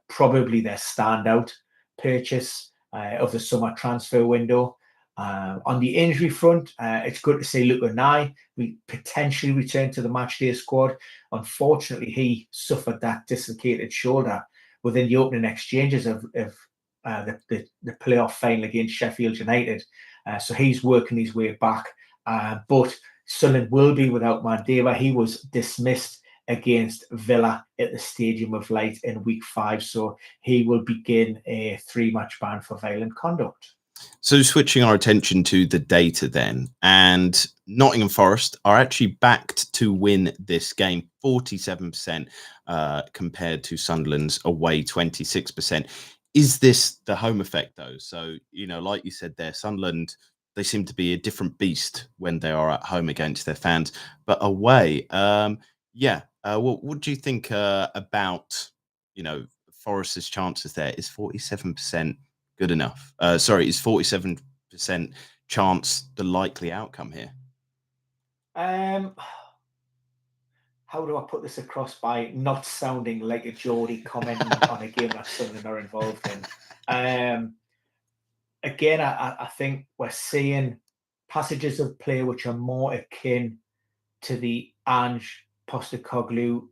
probably their standout purchase of the summer transfer window. On the injury front, it's good to see Luka Nye we potentially return to the matchday squad. Unfortunately, he suffered that dislocated shoulder within the opening exchanges of the playoff final against Sheffield United. So he's working his way back. But Sunderland will be without Mandeva. He was dismissed against Villa at the Stadium of Light in week 5. So he will begin a 3-match ban for violent conduct. So switching our attention to the data then, and Nottingham Forest are actually backed to win this game, 47% compared to Sunderland's away 26%. Is this the home effect though? So, like you said there, Sunderland, they seem to be a different beast when they are at home against their fans, but away, what do you think about, Forest's chances there? Is 47% good enough? Is 47% chance the likely outcome here? How do I put this across by not sounding like a Geordie commenting on a game that Sunderland are involved in? Again, I think we're seeing passages of play which are more akin to the Ange Postecoglou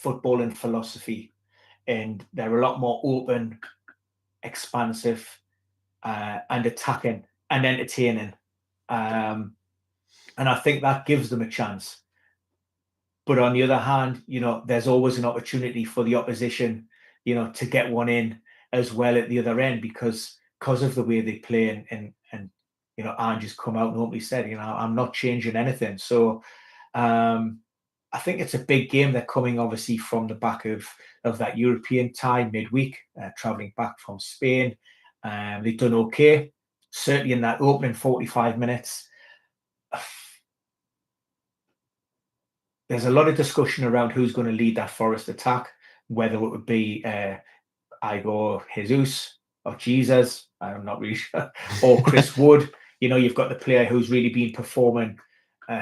footballing philosophy, and they're a lot more open, expansive, and attacking and entertaining. And I think that gives them a chance. But on the other hand, there's always an opportunity for the opposition, to get one in as well at the other end because of the way they play and Ange has come out and openly said, I'm not changing anything. So I think it's a big game. They're coming obviously from the back of that European tie midweek, traveling back from Spain. They've done okay, certainly in that opening 45 minutes. There's a lot of discussion around who's going to lead that Forest attack, whether it would be Igor Jesus or Jesus, I'm not really sure, or Chris Wood. You've got the player who's really been performing,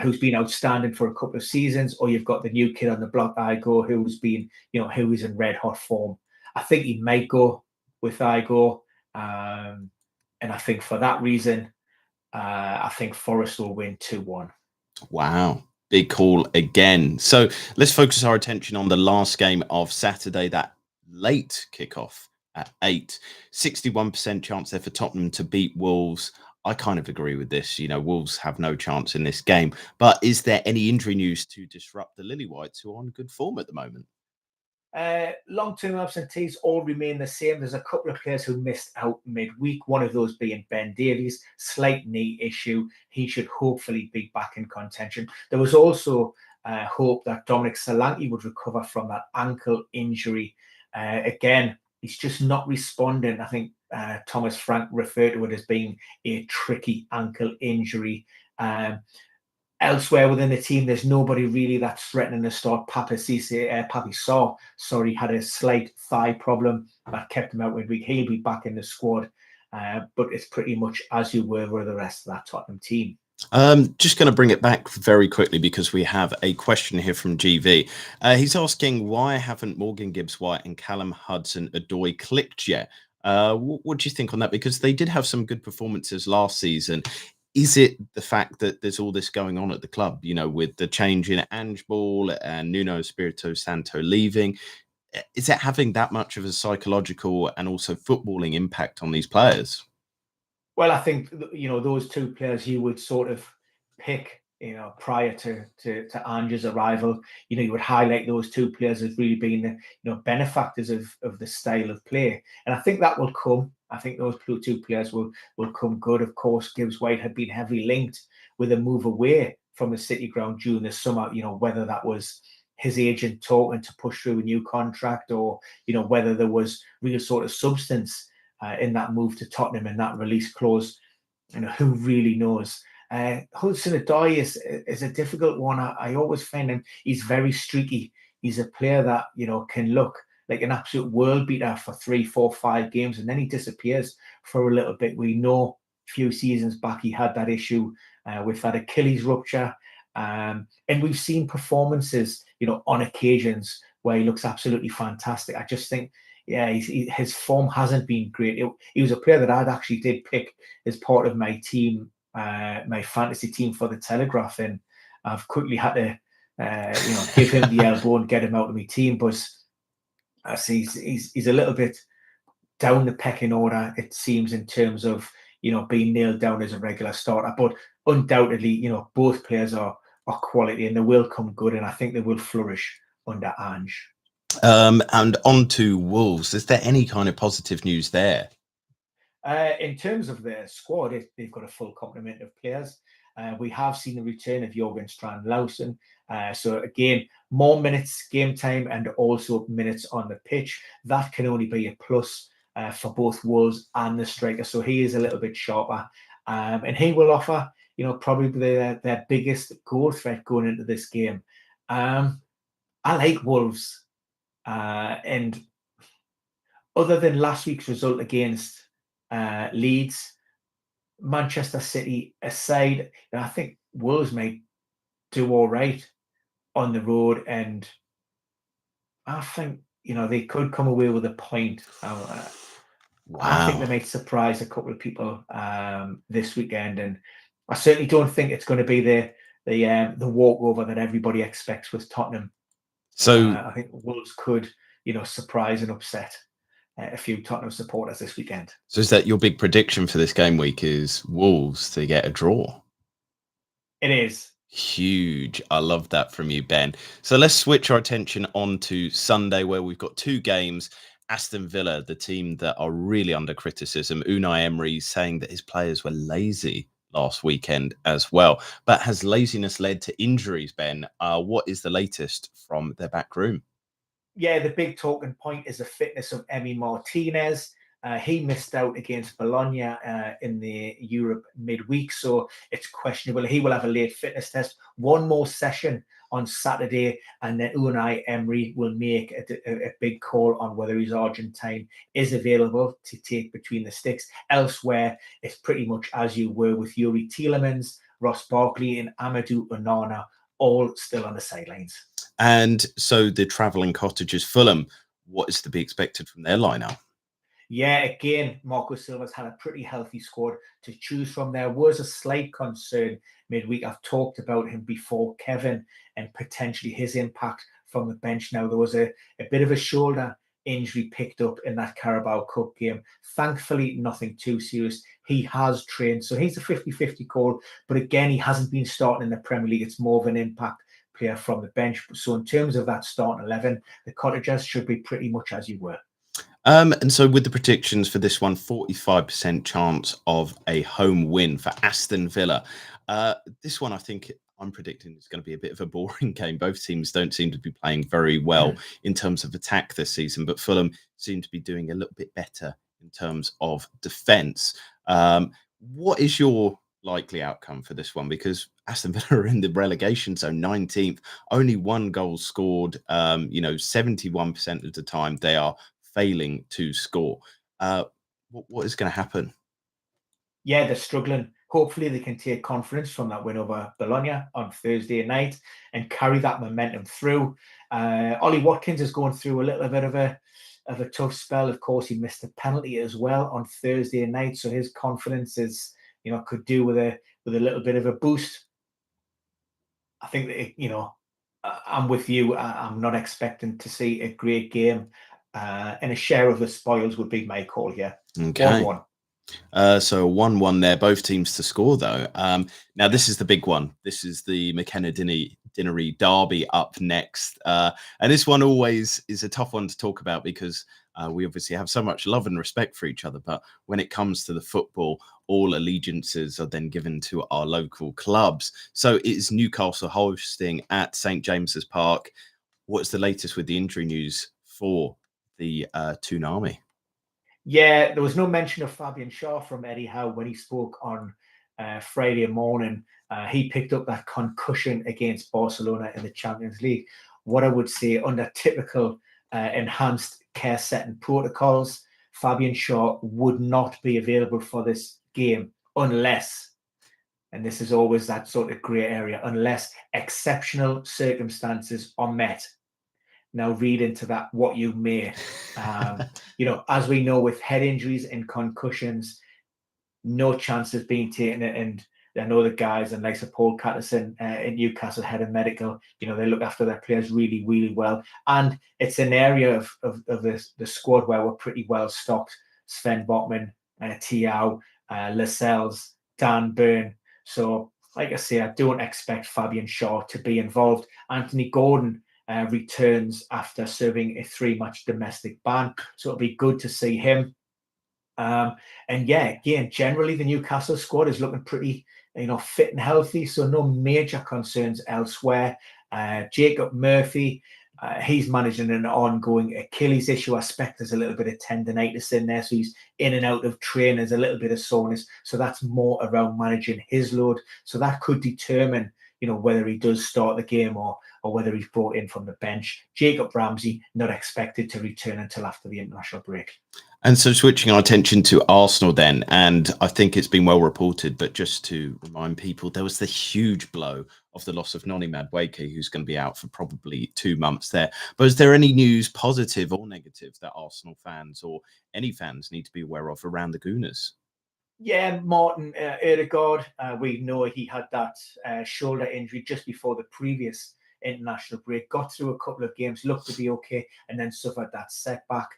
who's been outstanding for a couple of seasons, or you've got the new kid on the block, Igor, who's been, who is in red hot form. I think he might go with Igor. And I think for that reason, I think Forest will win 2-1. Wow. Big call again. So let's focus our attention on the last game of Saturday, that late kickoff at 8. 61% chance there for Tottenham to beat Wolves. I kind of agree with this. Wolves have no chance in this game. But is there any injury news to disrupt the Lily-Whites, who are on good form at the moment? Long-term absentees all remain the same. There's a couple of players who missed out midweek, one of those being Ben Davies, slight knee issue. He should hopefully be back in contention. There was also hope that Dominic Solanke would recover from that ankle injury. Again, he's just not responding. I think Thomas Frank referred to it as being a tricky ankle injury. Elsewhere within the team, there's nobody really that's threatening to start. Papi Sarr, had a slight thigh problem that kept him out midweek. He'll be back in the squad, but it's pretty much as you were with the rest of that Tottenham team. Just going to bring it back very quickly because we have a question here from GV. He's asking, why haven't Morgan Gibbs-White and Callum Hudson-Odoi clicked yet? What do you think on that? Because they did have some good performances last season. Is it the fact that there's all this going on at the club, with the change in Ange Ball and Nuno Espirito Santo leaving? Is it having that much of a psychological and also footballing impact on these players? Well, I think, those two players you would sort of pick, prior to Ange's arrival. You would highlight those two players as really being the, benefactors of the style of play. And I think that will come. I think those two players will come good. Of course, Gibbs White had been heavily linked with a move away from the City ground during the summer, whether that was his agent talking to push through a new contract, or whether there was real sort of substance in that move to Tottenham and that release clause. Who really knows? Hudson-Odoi is a difficult one. I always find him, he's very streaky. He's a player that can look like an absolute world beater for 3, 4, 5 games, and then he disappears for a little bit. We know a few seasons back he had that issue with that Achilles rupture, and we've seen performances on occasions where he looks absolutely fantastic. I just think his form hasn't been great. He was a player that I'd actually did pick as part of my team, my fantasy team for the Telegraph, and I've quickly had to give him the elbow and get him out of my team. But I see he's a little bit down the pecking order, it seems, in terms of being nailed down as a regular starter. But undoubtedly, both players are quality, and they will come good, and I think they will flourish under Ange. And on to Wolves. Is there any kind of positive news there? In terms of their squad, they've got a full complement of players. We have seen the return of Jorgen Strand-Larsen. So again, more minutes, game time, and also minutes on the pitch. That can only be a plus for both Wolves and the striker. So he is a little bit sharper. And he will offer, probably their biggest goal threat going into this game. I like Wolves. And other than last week's result against Leeds, Manchester City aside, I think Wolves may do all right on the road, and I think they could come away with a point. Wow. I think they might surprise a couple of people this weekend, and I certainly don't think it's going to be the walkover that everybody expects with Tottenham. So I think Wolves could surprise and upset a few Tottenham supporters this weekend. So is that your big prediction for this game week, is Wolves to get a draw? It is. Huge. I love that from you, Ben. So let's switch our attention on to Sunday, where we've got 2 games. Aston Villa, the team that are really under criticism. Unai Emery saying that his players were lazy last weekend as well. But has laziness led to injuries, Ben? What is the latest from their back room? Yeah, the big talking point is the fitness of Emi Martinez. He missed out against Bologna in the Europe midweek, so it's questionable. He will have a late fitness test. One more session on Saturday, and then Unai Emery will make a big call on whether his Argentine is available to take between the sticks. Elsewhere, it's pretty much as you were with Yuri Tielemans, Ross Barkley, and Amadou Onana, all still on the sidelines. And so the travelling cottagers, Fulham, what is to be expected from their lineup? Yeah, again, Marco Silva's had a pretty healthy squad to choose from. There was a slight concern midweek. I've talked about him before, Kevin, and potentially his impact from the bench. Now, there was a bit of a shoulder injury picked up in that Carabao Cup game. Thankfully, nothing too serious. He has trained, so he's a 50-50 call. But again, he hasn't been starting in the Premier League. It's more of an impact player from the bench. So in terms of that starting 11, the Cottagers should be pretty much as you were. And so with the predictions for this one, 45% chance of a home win for Aston Villa. This one, I think I'm predicting is going to be a bit of a boring game. Both teams don't seem to be playing very well in terms of attack this season, but Fulham seem to be doing a little bit better in terms of defence. What is your likely outcome for this one? Because Aston Villa are in the relegation zone, 19th, only 1 goal scored. 71% of the time they are failing to score. What is going to happen? Yeah, they're struggling. Hopefully they can take confidence from that win over Bologna on Thursday night and carry that momentum through. Ollie Watkins is going through a little bit of a tough spell. Of course, he missed a penalty as well on Thursday night, so his confidence is, could do with a little bit of a boost. I think that, I'm with you. I'm not expecting to see a great game. And a share of the spoils would be my call here. Okay. 1-1. So 1-1 there, both teams to score though. Now this is the big one. This is the McKenna Dinnery derby up next. And this one always is a tough one to talk about because we obviously have so much love and respect for each other. But when it comes to the football, all allegiances are then given to our local clubs. So it is Newcastle hosting at St James's Park. What's the latest with the injury news for the Toon Army? Yeah, there was no mention of Fabian Shaw from Eddie Howe when he spoke on Friday morning. He picked up that concussion against Barcelona in the Champions League. What I would say, under typical enhanced care setting protocols, Fabian Shaw would not be available for this game unless, and this is always that sort of grey area, unless exceptional circumstances are met. Now read into that what you may. As we know, with head injuries and concussions, no chance of being taken. And I know the guys and like Paul Catterson in Newcastle, head of medical, they look after their players really, really well. And it's an area of the squad where we're pretty well stocked. Sven Botman, Tiao, Lascelles, Dan Burn. So, like I say, I don't expect Fabian Shaw to be involved. Anthony Gordon returns after serving a 3-match domestic ban. So it'll be good to see him. And yeah, again, generally the Newcastle squad is looking pretty, fit and healthy. So no major concerns elsewhere. Jacob Murphy, he's managing an ongoing Achilles issue. I expect there's a little bit of tendonitis in there. So he's in and out of training. There's a little bit of soreness. So that's more around managing his load. So that could determine, whether he does start the game or whether he's brought in from the bench. Jacob Ramsey, not expected to return until after the international break. And so switching our attention to Arsenal then, and I think it's been well reported, but just to remind people, there was the huge blow of the loss of Noni Madueke, who's going to be out for probably 2 months there. But is there any news, positive or negative, that Arsenal fans or any fans need to be aware of around the Gooners? Yeah, Martin Ødegaard, we know he had that shoulder injury just before the previous international break, got through a couple of games, looked to be okay, and then suffered that setback.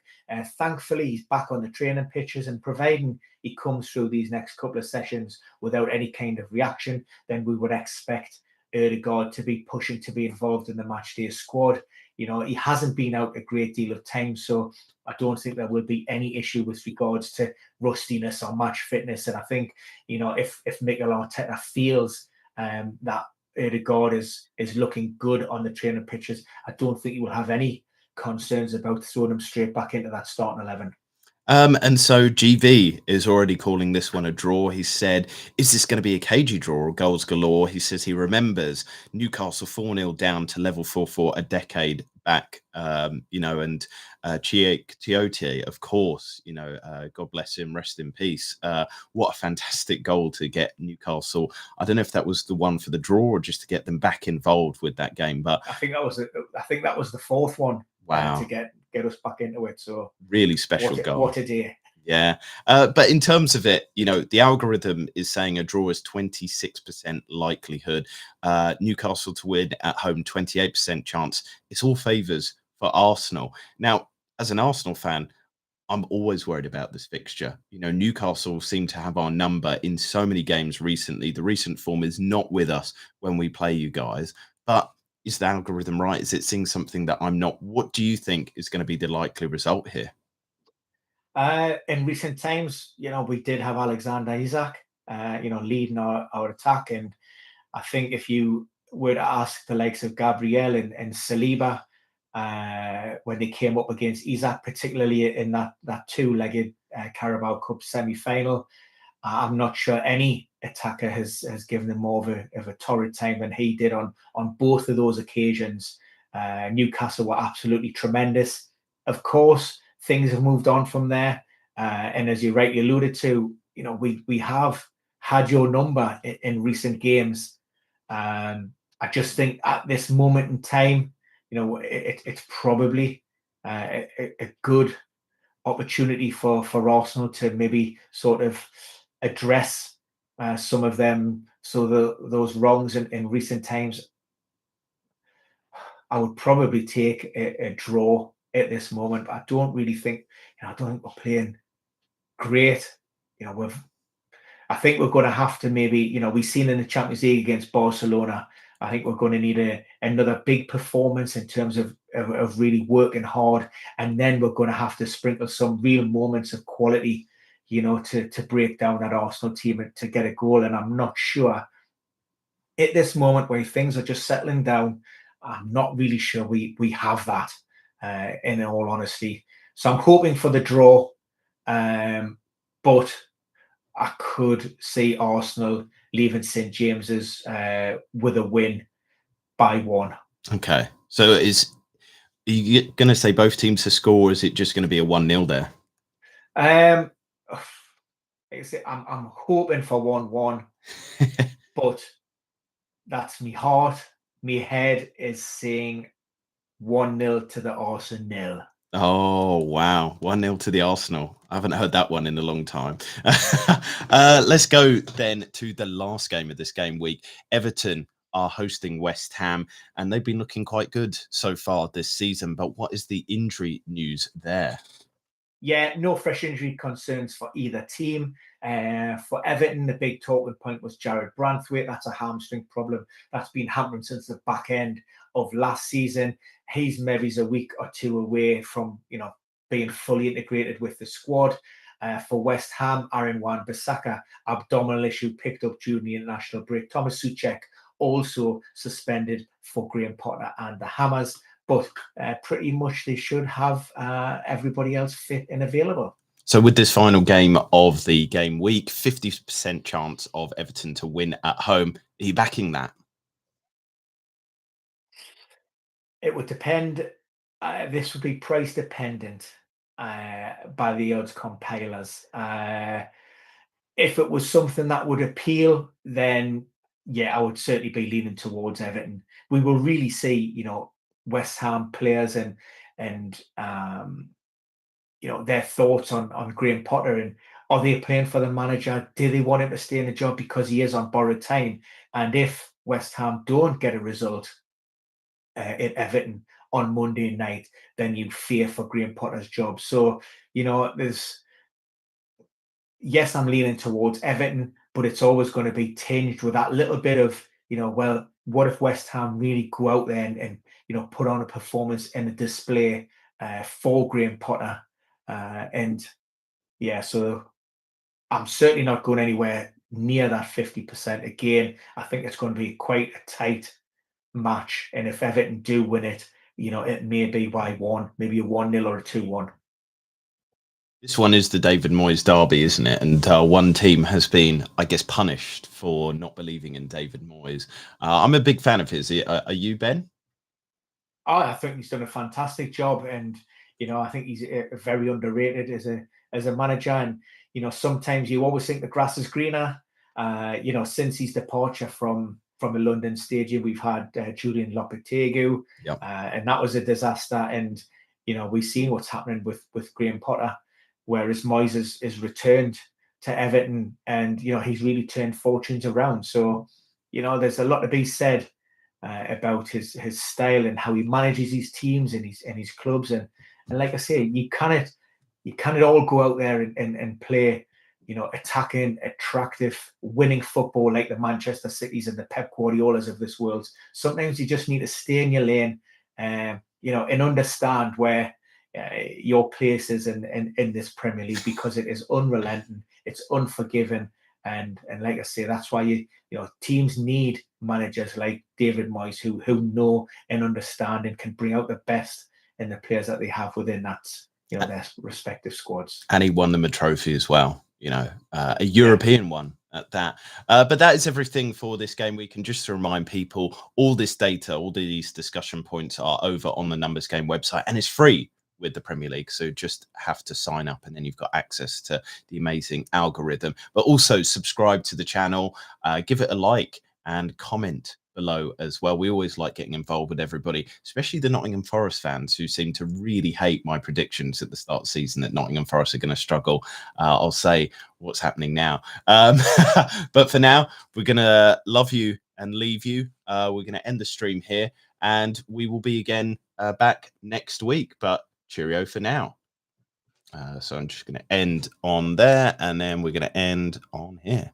Thankfully, he's back on the training pitches, and providing he comes through these next couple of sessions without any kind of reaction, then we would expect Ødegaard to be pushing to be involved in the matchday squad. He hasn't been out a great deal of time, so I don't think there will be any issue with regards to rustiness or match fitness. And I think, if Mikel Arteta feels that Ødegaard is looking good on the training pitches, I don't think he will have any concerns about throwing him straight back into that starting 11. And so GV is already calling this one a draw. He said, is this going to be a cagey draw or goals galore? He says he remembers Newcastle 4-0 down to level 4-4 a decade back, and Tiote, of course, God bless him, rest in peace. What a fantastic goal to get Newcastle. I don't know if that was the one for the draw or just to get them back involved with that game, but I think that was the fourth one. Wow. To get us back into it. So really special goal. What a day. Yeah. But in terms of it, the algorithm is saying a draw is 26% likelihood. Newcastle to win at home, 28% chance. It's all favours for Arsenal. Now, as an Arsenal fan, I'm always worried about this fixture. Newcastle seem to have our number in so many games recently. The recent form is not with us when we play you guys. But is the algorithm right? Is it seeing something that I'm not? What do you think is going to be the likely result here? In recent times, we did have Alexander Isak, leading our attack. And I think if you were to ask the likes of Gabriel and Saliba, when they came up against Isak, particularly in that two-legged Carabao Cup semi-final, I'm not sure any attacker has given them more of a torrid time than he did on both of those occasions. Newcastle were absolutely tremendous. Of course, things have moved on from there. And as you rightly alluded to, we have had your number in recent games. I just think at this moment in time, it's probably a good opportunity for Arsenal to maybe sort of address some of them. So those wrongs in recent times, I would probably take a draw at this moment. But I don't really think, I don't think we're playing great. I think we're going to have to maybe, we've seen in the Champions League against Barcelona, I think we're going to need another big performance in terms of really working hard, and then we're going to have to sprinkle some real moments of quality, to break down that Arsenal team and to get a goal. And I'm not sure at this moment where things are just settling down, I'm not really sure we have that, in all honesty. So I'm hoping for the draw, but I could see Arsenal leaving St James's with a win by 1. Okay. So are you going to say both teams to score, or is it just going to be a 1-0 there? Um, I'm hoping for 1-1, but that's me heart. Me head is saying 1-0 to the Arsenal. Oh, wow. 1-0 to the Arsenal. I haven't heard that one in a long time. Let's go then to the last game of this game week. Everton are hosting West Ham, and they've been looking quite good so far this season. But what is the injury news there? Yeah, no fresh injury concerns for either team. For Everton, the big talking point was Jared Branthwaite. That's a hamstring problem that's been hampering since the back end of last season. He's maybe a week or two away from, being fully integrated with the squad. For West Ham, Aaron Wan-Bissaka, abdominal issue picked up during the international break. Thomas Souček also suspended for Graham Potter and the Hammers. But pretty much they should have everybody else fit and available. So with this final game of the game week, 50% chance of Everton to win at home. Are you backing that? It would depend. This would be price dependent by the odds compilers. If it was something that would appeal, then yeah, I would certainly be leaning towards Everton. We will really see, West Ham players and their thoughts on Graham Potter, and are they playing for the manager? Do they want him to stay in the job because he is on borrowed time? And if West Ham don't get a result at Everton on Monday night, then you fear for Graham Potter's job. So yes, I'm leaning towards Everton, but it's always going to be tinged with that little bit of, well, what if West Ham really go out there and put on a performance and a display for Graham Potter? And yeah, so I'm certainly not going anywhere near that 50%. Again, I think it's going to be quite a tight match. And if Everton do win it, it may be by 1, maybe a 1-0 or a 2-1. This one is the David Moyes derby, isn't it? And one team has been, I guess, punished for not believing in David Moyes. I'm a big fan of his. Are you, Ben? Oh, I think he's done a fantastic job, and I think he's very underrated as a manager. And sometimes you always think the grass is greener. Since his departure from the London Stadium, we've had Julian Lopetegui, Yep. And that was a disaster. And we've seen what's happening with Graham Potter, whereas Moyes is returned to Everton, and he's really turned fortunes around. So there's a lot to be said about his style and how he manages his teams and his clubs. And like I say, you cannot all go out there and play attacking, attractive, winning football like the Manchester Cities and the Pep Guardiolas of this world. Sometimes you just need to stay in your lane, and understand where your place is in this Premier League, because it is unrelenting, it's unforgiving. And like I say, that's why teams need managers like David Moyes who know and understand and can bring out the best in the players that they have within that their respective squads. And he won them a trophy as well, a European one at that. But that is everything for this game week. And just to remind people, all this data, all these discussion points are over on the Numbers Game website, and it's free with the Premier League. So just have to sign up, and then you've got access to the amazing algorithm. But also subscribe to the channel, give it a like, and comment below as well. We always like getting involved with everybody, especially the Nottingham Forest fans who seem to really hate my predictions at the start of the season that Nottingham Forest are going to struggle. I'll say what's happening now. But for now, we're going to love you and leave you. We're going to end the stream here, and we will be again back next week. But cheerio for now. So I'm just going to end on there, and then we're going to end on here.